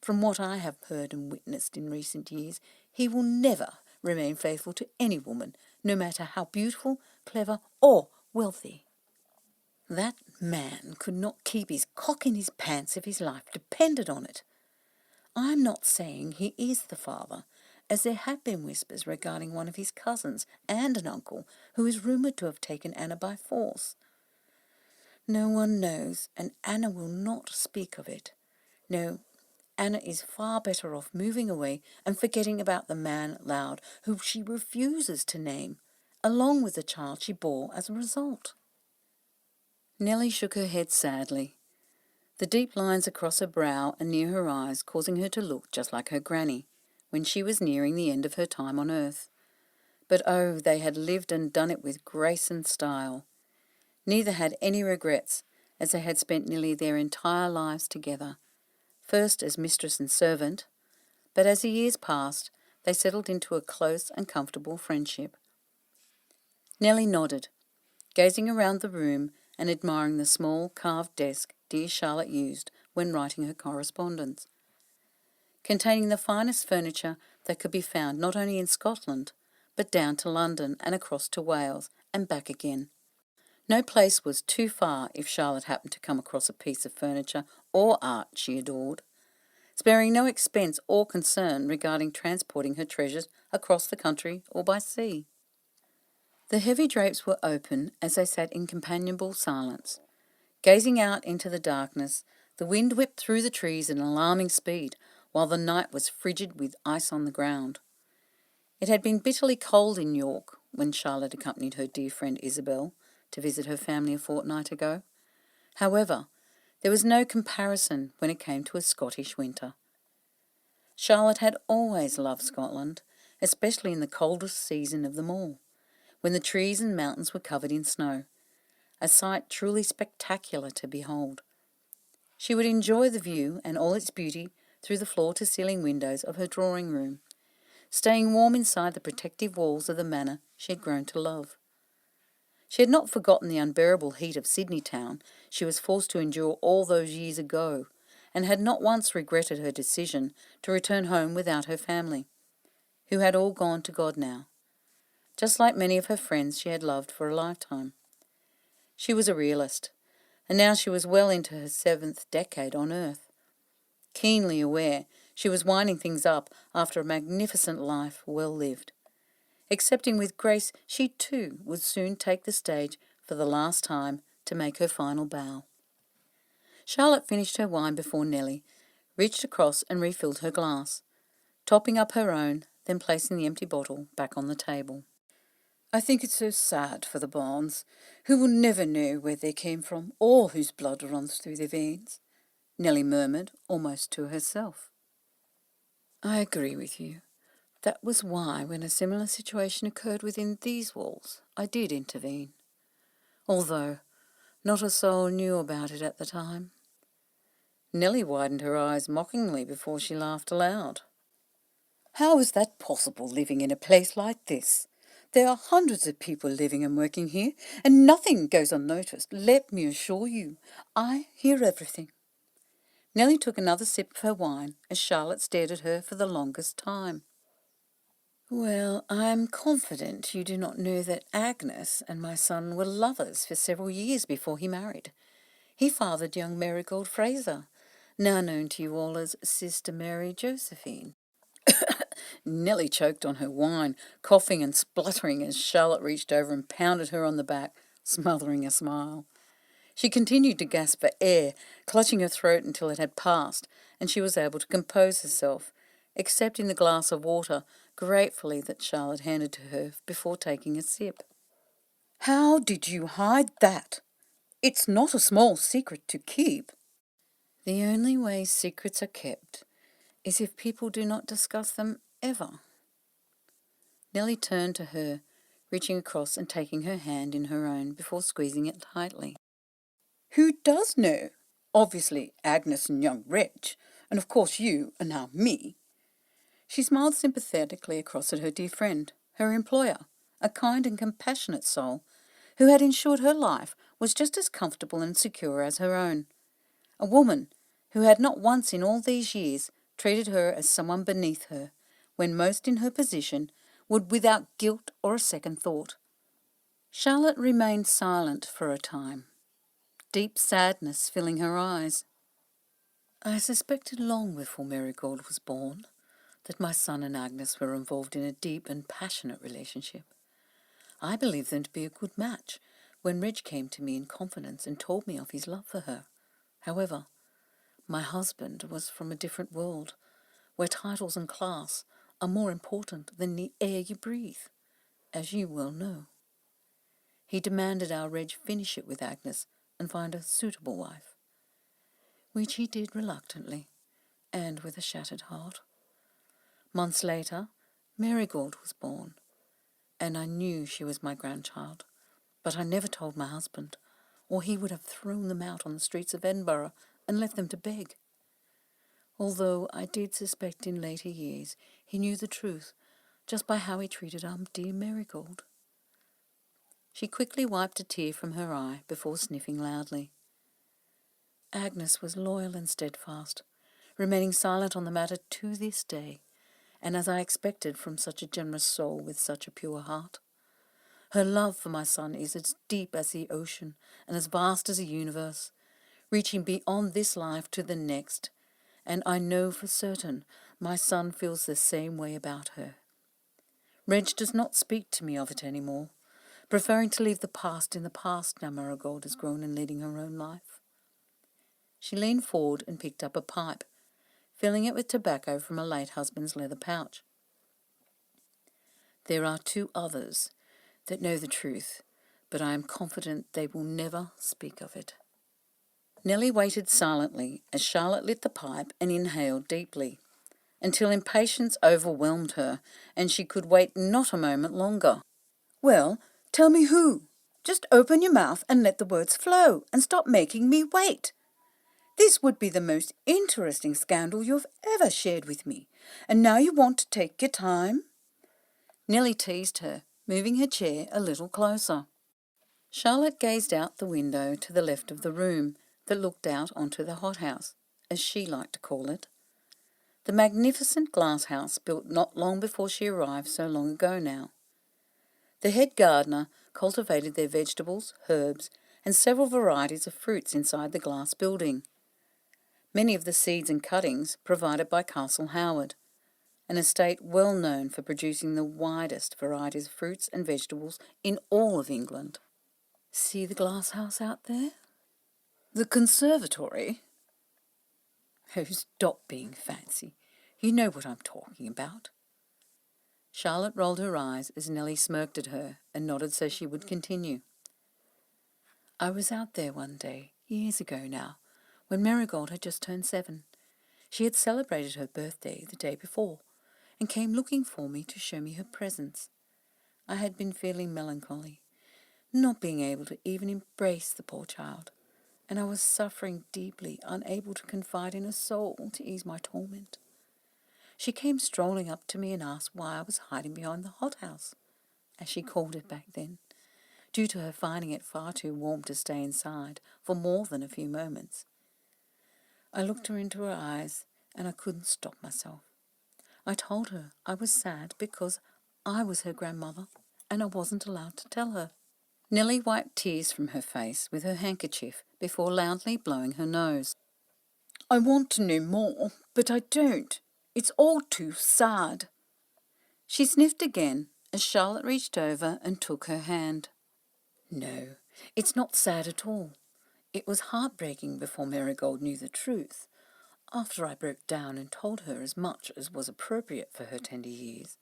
From what I have heard and witnessed in recent years, he will never remain faithful to any woman, no matter how beautiful, clever, or wealthy. That man could not keep his cock in his pants if his life depended on it. I'm not saying he is the father, as there have been whispers regarding one of his cousins and an uncle who is rumoured to have taken Anna by force. No one knows, and Anna will not speak of it. No, Anna is far better off moving away and forgetting about the man loud who she refuses to name, along with the child she bore as a result. Nellie shook her head sadly, the deep lines across her brow and near her eyes causing her to look just like her granny, when she was nearing the end of her time on earth. But oh, they had lived and done it with grace and style. Neither had any regrets, as they had spent nearly their entire lives together, first as mistress and servant, but as the years passed, they settled into a close and comfortable friendship. Nellie nodded, gazing around the room and admiring the small carved desk dear Charlotte used when writing her correspondence, containing the finest furniture that could be found not only in Scotland, but down to London and across to Wales and back again. No place was too far if Charlotte happened to come across a piece of furniture or art she adored, sparing no expense or concern regarding transporting her treasures across the country or by sea. The heavy drapes were open as they sat in companionable silence. Gazing out into the darkness, the wind whipped through the trees at an alarming speed, while the night was frigid with ice on the ground. It had been bitterly cold in York when Charlotte accompanied her dear friend Isabel to visit her family a fortnight ago. However, there was no comparison when it came to a Scottish winter. Charlotte had always loved Scotland, especially in the coldest season of them all, when the trees and mountains were covered in snow, a sight truly spectacular to behold. She would enjoy the view and all its beauty through the floor-to-ceiling windows of her drawing room, staying warm inside the protective walls of the manor she had grown to love. She had not forgotten the unbearable heat of Sydney town she was forced to endure all those years ago, and had not once regretted her decision to return home without her family, who had all gone to God now, just like many of her friends she had loved for a lifetime. She was a realist, and now she was well into her 7th decade on earth. Keenly aware she was winding things up after a magnificent life well lived, accepting with grace she too would soon take the stage for the last time to make her final bow. Charlotte finished her wine before Nellie reached across and refilled her glass, topping up her own, then placing the empty bottle back on the table. I think it's so sad for the Barnes, who will never know where they came from or whose blood runs through their veins, Nellie murmured, almost to herself. I agree with you. That was why, when a similar situation occurred within these walls, I did intervene, although not a soul knew about it at the time. Nellie widened her eyes mockingly before she laughed aloud. How is that possible, living in a place like this? There are hundreds of people living and working here, and nothing goes unnoticed, let me assure you. I hear everything. Nellie took another sip of her wine as Charlotte stared at her for the longest time. Well, I'm confident you do not know that Agnes and my son were lovers for several years before he married. He fathered young Marigold Fraser, now known to you all as Sister Mary Josephine. Nellie choked on her wine, coughing and spluttering as Charlotte reached over and pounded her on the back, smothering a smile. She continued to gasp for air, clutching her throat until it had passed, and she was able to compose herself, accepting the glass of water gratefully that Charlotte handed to her before taking a sip. How did you hide that? It's not a small secret to keep. The only way secrets are kept is if people do not discuss them ever. Nellie turned to her, reaching across and taking her hand in her own before squeezing it tightly. Who does know? Obviously Agnes and young Reg, and of course you, and now me. She smiled sympathetically across at her dear friend, her employer, a kind and compassionate soul, who had ensured her life was just as comfortable and secure as her own. A woman who had not once in all these years treated her as someone beneath her, when most in her position would without guilt or a second thought. Charlotte remained silent for a time, deep sadness filling her eyes. I suspected long before Marigold was born that my son and Agnes were involved in a deep and passionate relationship. I believed them to be a good match when Reg came to me in confidence and told me of his love for her. However, my husband was from a different world, where titles and class are more important than the air you breathe, as you well know. He demanded our Reg finish it with Agnes and find a suitable wife, which he did reluctantly and with a shattered heart. Months later, Marigold was born, and I knew she was my grandchild, but I never told my husband, or he would have thrown them out on the streets of Edinburgh and left them to beg. Although I did suspect in later years he knew the truth just by how he treated our dear Marigold. She quickly wiped a tear from her eye before sniffing loudly. Agnes was loyal and steadfast, remaining silent on the matter to this day, and as I expected from such a generous soul with such a pure heart. Her love for my son is as deep as the ocean and as vast as the universe, reaching beyond this life to the next, and I know for certain my son feels the same way about her. Reg does not speak to me of it any more, preferring to leave the past in the past now Marigold has grown and leading her own life. She leaned forward and picked up a pipe, filling it with tobacco from a late husband's leather pouch. There are 2 others that know the truth, but I am confident they will never speak of it. Nellie waited silently as Charlotte lit the pipe and inhaled deeply, until impatience overwhelmed her and she could wait not a moment longer. "Well, tell me who. Just open your mouth and let the words flow, and stop making me wait. This would be the most interesting scandal you've ever shared with me, and now you want to take your time?" Nellie teased her, moving her chair a little closer. Charlotte gazed out the window to the left of the room that looked out onto the hothouse, as she liked to call it. The magnificent glass house built not long before she arrived so long ago now. The head gardener cultivated their vegetables, herbs, and several varieties of fruits inside the glass building. Many of the seeds and cuttings provided by Castle Howard, an estate well known for producing the widest varieties of fruits and vegetables in all of England. See the glass house out there? The conservatory? Oh, stop being fancy. You know what I'm talking about. Charlotte rolled her eyes as Nellie smirked at her and nodded so she would continue. I was out there one day, years ago now, when Marigold had just turned 7. She had celebrated her birthday the day before and came looking for me to show me her presents. I had been feeling melancholy, not being able to even embrace the poor child, and I was suffering deeply, unable to confide in a soul to ease my torment. She came strolling up to me and asked why I was hiding behind the hothouse, as she called it back then, due to her finding it far too warm to stay inside for more than a few moments. I looked her into her eyes and I couldn't stop myself. I told her I was sad because I was her grandmother and I wasn't allowed to tell her. Nellie wiped tears from her face with her handkerchief before loudly blowing her nose. I want to know more, but I don't. It's all too sad. She sniffed again as Charlotte reached over and took her hand. No, it's not sad at all. It was heartbreaking before Marigold knew the truth. After I broke down and told her as much as was appropriate for her tender years,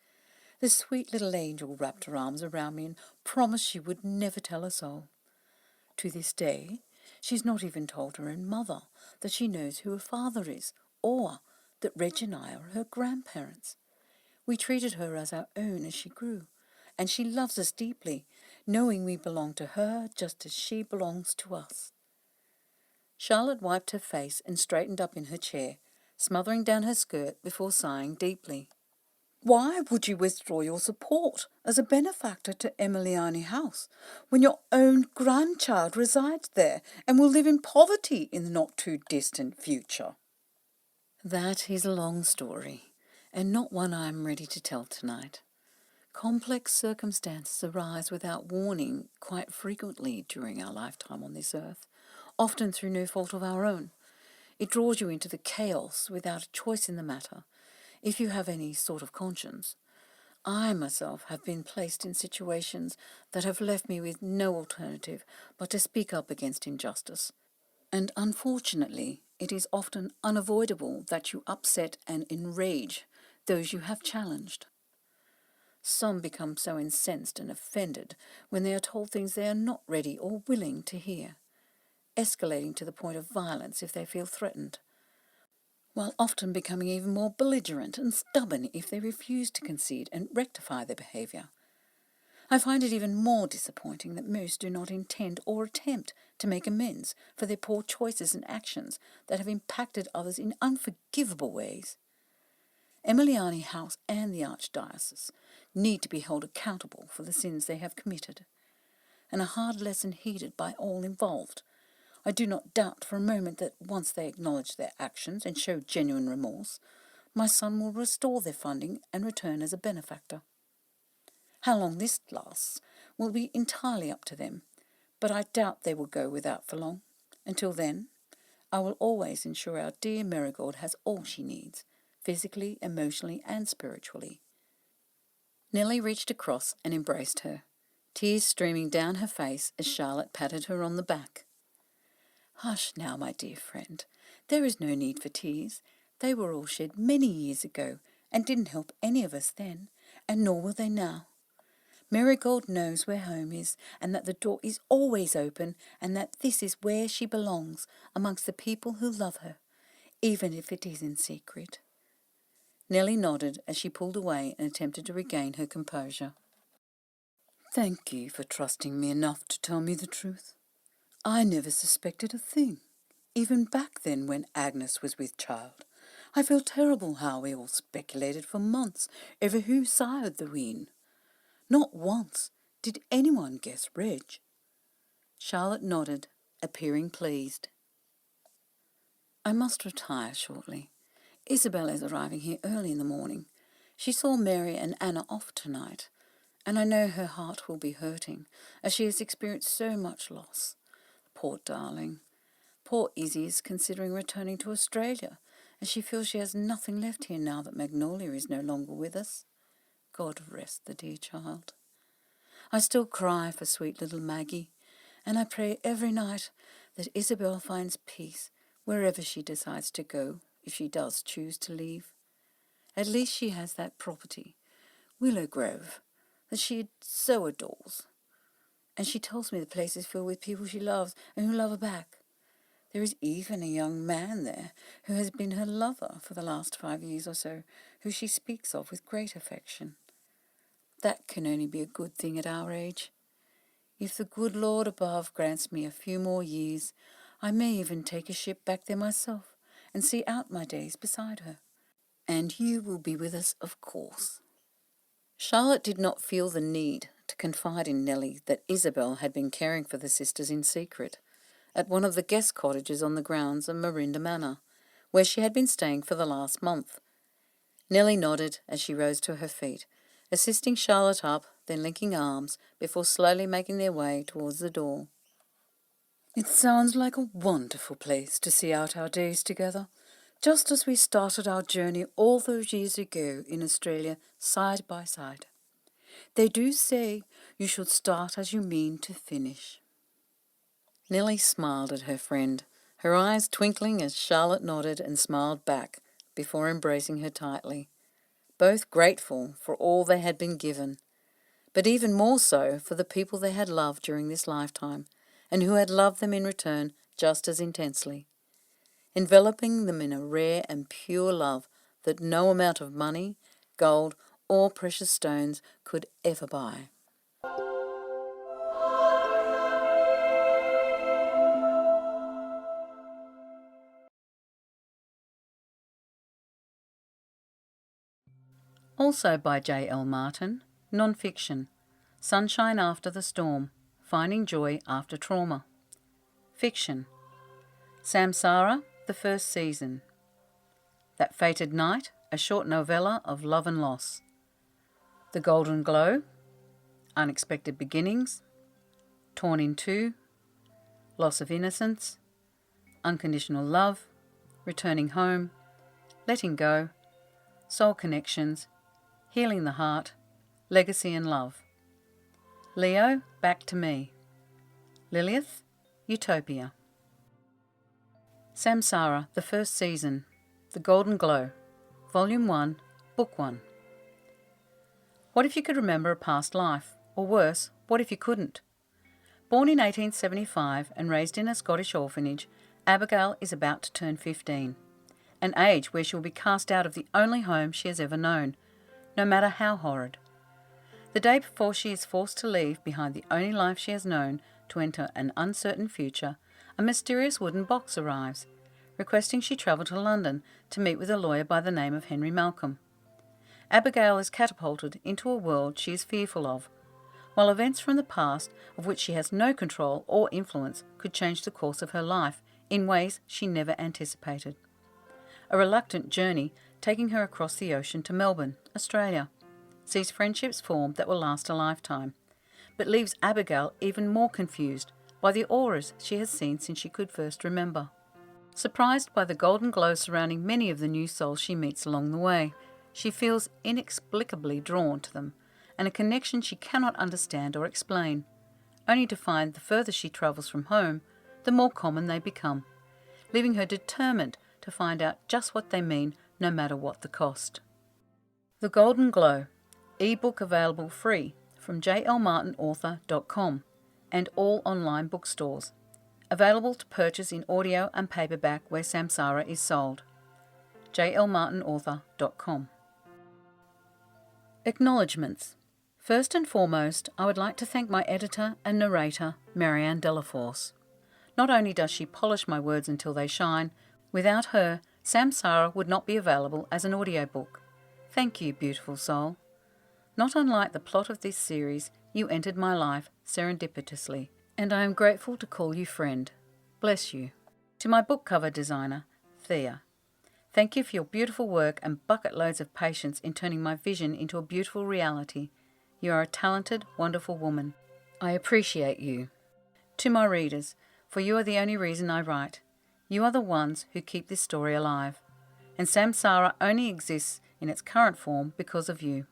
the sweet little angel wrapped her arms around me and promised she would never tell a soul. To this day, she's not even told her own mother that she knows who her father is, or that Reg and I are her grandparents. We treated her as our own as she grew, and she loves us deeply, knowing we belong to her just as she belongs to us. Charlotte wiped her face and straightened up in her chair, smothering down her skirt before sighing deeply. Why would you withdraw your support as a benefactor to Emiliani House when your own grandchild resides there and will live in poverty in the not-too-distant future? That is a long story, and not one I am ready to tell tonight. Complex circumstances arise without warning quite frequently during our lifetime on this earth, often through no fault of our own. It draws you into the chaos without a choice in the matter, if you have any sort of conscience. I myself have been placed in situations that have left me with no alternative but to speak up against injustice. And unfortunately, it is often unavoidable that you upset and enrage those you have challenged. Some become so incensed and offended when they are told things they are not ready or willing to hear, escalating to the point of violence if they feel threatened, while often becoming even more belligerent and stubborn if they refuse to concede and rectify their behaviour. I find it even more disappointing that most do not intend or attempt to make amends for their poor choices and actions that have impacted others in unforgivable ways. Emiliani House and the Archdiocese need to be held accountable for the sins they have committed, and a hard lesson heeded by all involved. I do not doubt for a moment that once they acknowledge their actions and show genuine remorse, my son will restore their funding and return as a benefactor. How long this lasts will be entirely up to them, but I doubt they will go without for long. Until then, I will always ensure our dear Marigold has all she needs, physically, emotionally, and spiritually. Nellie reached across and embraced her, tears streaming down her face as Charlotte patted her on the back. Hush now, my dear friend. There is no need for tears. They were all shed many years ago and didn't help any of us then, and nor will they now. Marigold knows where home is, and that the door is always open, and that this is where she belongs, amongst the people who love her, even if it is in secret. Nellie nodded as she pulled away and attempted to regain her composure. Thank you for trusting me enough to tell me the truth. I never suspected a thing, even back then when Agnes was with child. I feel terrible how we all speculated for months over who sired the wean. Not once did anyone guess Reg. Charlotte nodded, appearing pleased. I must retire shortly. Isabel is arriving here early in the morning. She saw Mary and Anna off tonight, and I know her heart will be hurting, as she has experienced so much loss. Poor darling. Poor Izzy is considering returning to Australia, as she feels she has nothing left here now that Magnolia is no longer with us. God rest the dear child. I still cry for sweet little Maggie, and I pray every night that Isabel finds peace wherever she decides to go, if she does choose to leave. At least she has that property, Willow Grove, that she so adores. And she tells me the place is filled with people she loves and who love her back. There is even a young man there who has been her lover for the last 5 years or so, who she speaks of with great affection. That can only be a good thing at our age. If the good Lord above grants me a few more years, I may even take a ship back there myself and see out my days beside her. And you will be with us, of course. Charlotte did not feel the need to confide in Nellie that Isabel had been caring for the sisters in secret at one of the guest cottages on the grounds of Marinda Manor, where she had been staying for the last month. Nellie nodded as she rose to her feet, assisting Charlotte up, then linking arms, before slowly making their way towards the door. It sounds like a wonderful place to see out our days together, just as we started our journey all those years ago in Australia, side by side. They do say you should start as you mean to finish. Nellie smiled at her friend, her eyes twinkling as Charlotte nodded and smiled back before embracing her tightly, both grateful for all they had been given, but even more so for the people they had loved during this lifetime and who had loved them in return just as intensely, enveloping them in a rare and pure love that no amount of money, gold, or precious stones could ever buy. Also by J. L. Martin, non-fiction, Sunshine After the Storm, Finding Joy After Trauma. Fiction, Samsara The First Season, That Fated Night, a short novella of love and loss. The Golden Glow, Unexpected Beginnings, Torn in Two, Loss of Innocence, Unconditional Love, Returning Home, Letting Go, Soul Connections, Healing the Heart, Legacy and Love. Leo, Back to Me. Lilith, Utopia. Samsara, The First Season, The Golden Glow, Volume 1, Book 1. What if you could remember a past life? Or worse, what if you couldn't? Born in 1875 and raised in a Scottish orphanage, Abigail is about to turn 15, an age where she will be cast out of the only home she has ever known, no matter how horrid. The day before she is forced to leave behind the only life she has known to enter an uncertain future, a mysterious wooden box arrives, requesting she travel to London to meet with a lawyer by the name of Henry Malcolm. Abigail is catapulted into a world she is fearful of, while events from the past, of which she has no control or influence, could change the course of her life in ways she never anticipated. A reluctant journey taking her across the ocean to Melbourne, Australia, sees friendships formed that will last a lifetime, but leaves Abigail even more confused by the auras she has seen since she could first remember. Surprised by the golden glow surrounding many of the new souls she meets along the way, she feels inexplicably drawn to them, and a connection she cannot understand or explain, only to find the further she travels from home, the more common they become, leaving her determined to find out just what they mean, no matter what the cost. The Golden Glow, ebook available free from jlmartinauthor.com and all online bookstores. Available to purchase in audio and paperback where Samsara is sold. jlmartinauthor.com. Acknowledgements. First and foremost, I would like to thank my editor and narrator, Marianne Delaforce. Not only does she polish my words until they shine, without her, Samsara would not be available as an audiobook. Thank you, beautiful soul. Not unlike the plot of this series, you entered my life serendipitously, and I am grateful to call you friend. Bless you. To my book cover designer, Thea. Thank you for your beautiful work and bucket loads of patience in turning my vision into a beautiful reality. You are a talented, wonderful woman. I appreciate you. To my readers, for you are the only reason I write. You are the ones who keep this story alive. And Samsara only exists in its current form because of you.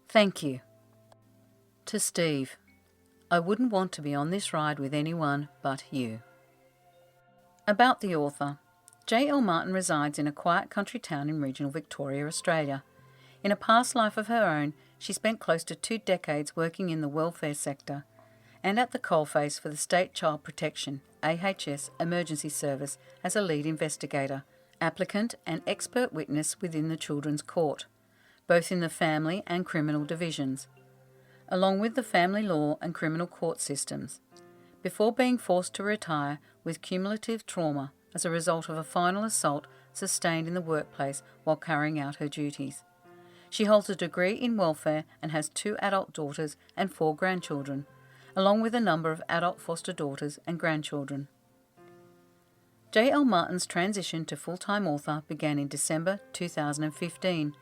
Thank you. To Steve. I wouldn't want to be on this ride with anyone but you. About the author. J.L. Martin resides in a quiet country town in regional Victoria, Australia. In a past life of her own, she spent close to 2 decades working in the welfare sector and at the coalface for the State Child Protection AHS Emergency Service as a lead investigator, applicant and expert witness within the Children's Court, both in the family and criminal divisions, along with the family law and criminal court systems, before being forced to retire with cumulative trauma as a result of a final assault sustained in the workplace while carrying out her duties. She holds a degree in welfare and has 2 adult daughters and 4 grandchildren, along with a number of adult foster daughters and grandchildren. J.L. Martin's transition to full-time author began in December 2015,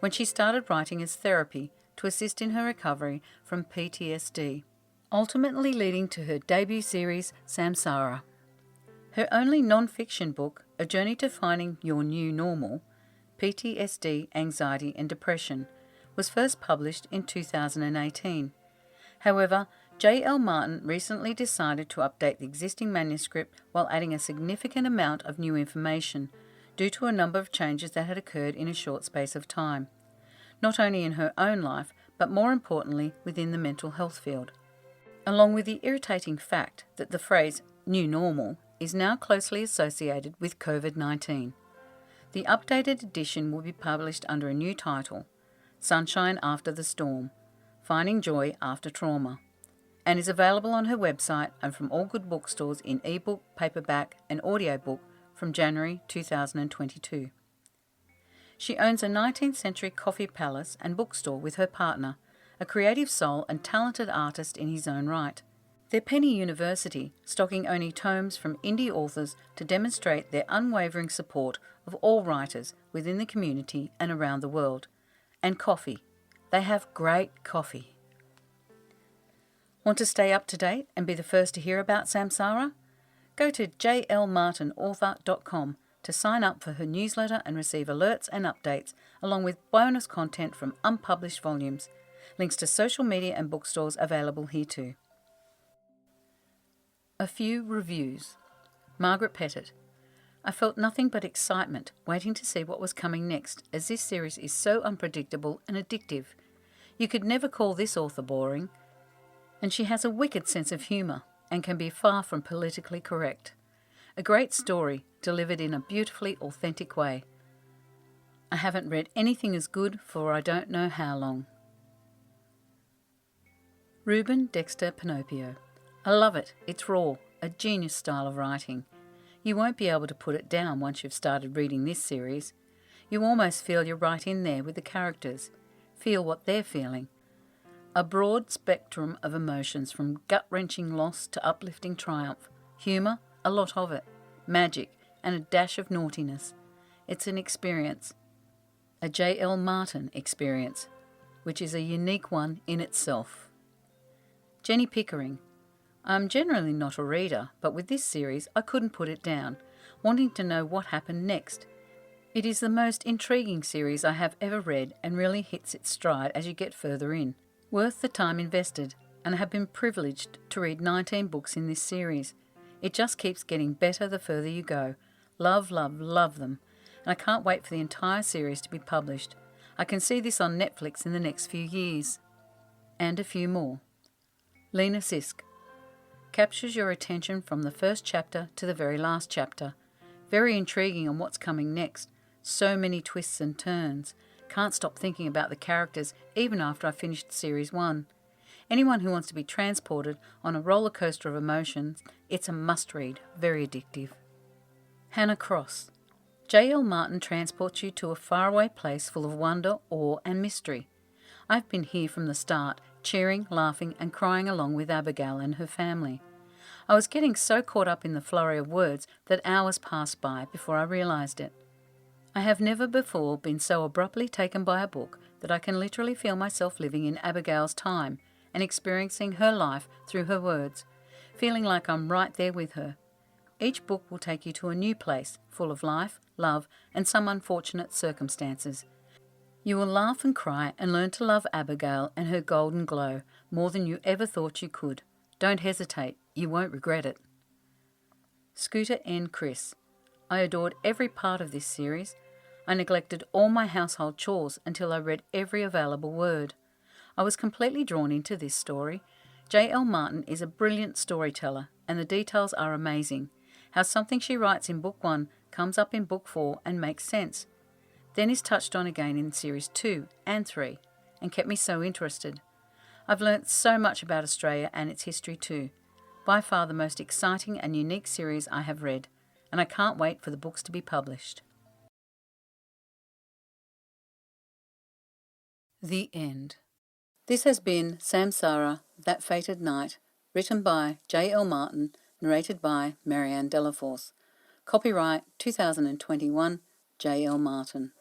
when she started writing as therapy to assist in her recovery from PTSD, ultimately leading to her debut series, Samsara. Her only non-fiction book, A Journey to Finding Your New Normal, PTSD, Anxiety and Depression, was first published in 2018. However, J.L. Martin recently decided to update the existing manuscript while adding a significant amount of new information due to a number of changes that had occurred in a short space of time, not only in her own life, but more importantly within the mental health field. Along with the irritating fact that the phrase new normal is now closely associated with COVID-19. The updated edition will be published under a new title, Sunshine After the Storm, Finding Joy After Trauma, and is available on her website and from all good bookstores in ebook, paperback and audiobook from January 2022. She owns a 19th century coffee palace and bookstore with her partner, a creative soul and talented artist in his own right. Their penny university, stocking only tomes from indie authors to demonstrate their unwavering support of all writers within the community and around the world. And coffee, They have great coffee. Want to stay up to date and be the first to hear about Samsara? Go to jlmartinauthor.com to sign up for her newsletter and receive alerts and updates, along with bonus content from unpublished volumes. Links to social media and bookstores available here too. A few reviews. Margaret Pettit. I felt nothing but excitement waiting to see what was coming next, as this series is so unpredictable and addictive. You could never call this author boring, and she has a wicked sense of humour and can be far from politically correct. A great story delivered in a beautifully authentic way. I haven't read anything as good for I don't know how long. Ruben Dexter Pinocchio. I love it. It's raw, a genius style of writing. You won't be able to put it down once you've started reading this series. You almost feel you're right in there with the characters. Feel what they're feeling. A broad spectrum of emotions, from gut-wrenching loss to uplifting triumph. Humour, a lot of it. Magic, and a dash of naughtiness. It's an experience. A J.L. Martin experience, which is a unique one in itself. Jenny Pickering. I'm generally not a reader, but with this series I couldn't put it down, wanting to know what happened next. It is the most intriguing series I have ever read and really hits its stride as you get further in. Worth the time invested, and I have been privileged to read 19 books in this series. It just keeps getting better the further you go. Love, love, love them, and I can't wait for the entire series to be published. I can see this on Netflix in the next few years. And a few more. Lena Sisk. Captures your attention from the first chapter to the very last chapter. Very intriguing on what's coming next. So many twists and turns. Can't stop thinking about the characters even after I finished Series 1. Anyone who wants to be transported on a roller coaster of emotions, it's a must-read, very addictive. Hannah Cross. J.L. Martin transports you to a faraway place full of wonder, awe and mystery. I've been here from the start, cheering, laughing and crying along with Abigail and her family. I was getting so caught up in the flurry of words that hours passed by before I realised it. I have never before been so abruptly taken by a book that I can literally feel myself living in Abigail's time and experiencing her life through her words, feeling like I'm right there with her. Each book will take you to a new place, full of life, love and some unfortunate circumstances. You will laugh and cry and learn to love Abigail and her golden glow more than you ever thought you could. Don't hesitate, you won't regret it. Scooter N. Chris. I adored every part of this series. I neglected all my household chores until I read every available word. I was completely drawn into this story. J.L. Martin is a brilliant storyteller, and the details are amazing. How something she writes in Book 1 comes up in Book 4 and makes sense. Then is touched on again in Series 2 and 3, and kept me so interested. I've learnt so much about Australia and its history too. By far the most exciting and unique series I have read, and I can't wait for the books to be published. The End. This has been Samsara, That Fated Night, written by J.L. Martin, narrated by Marianne Delaforce. Copyright 2021, J.L. Martin.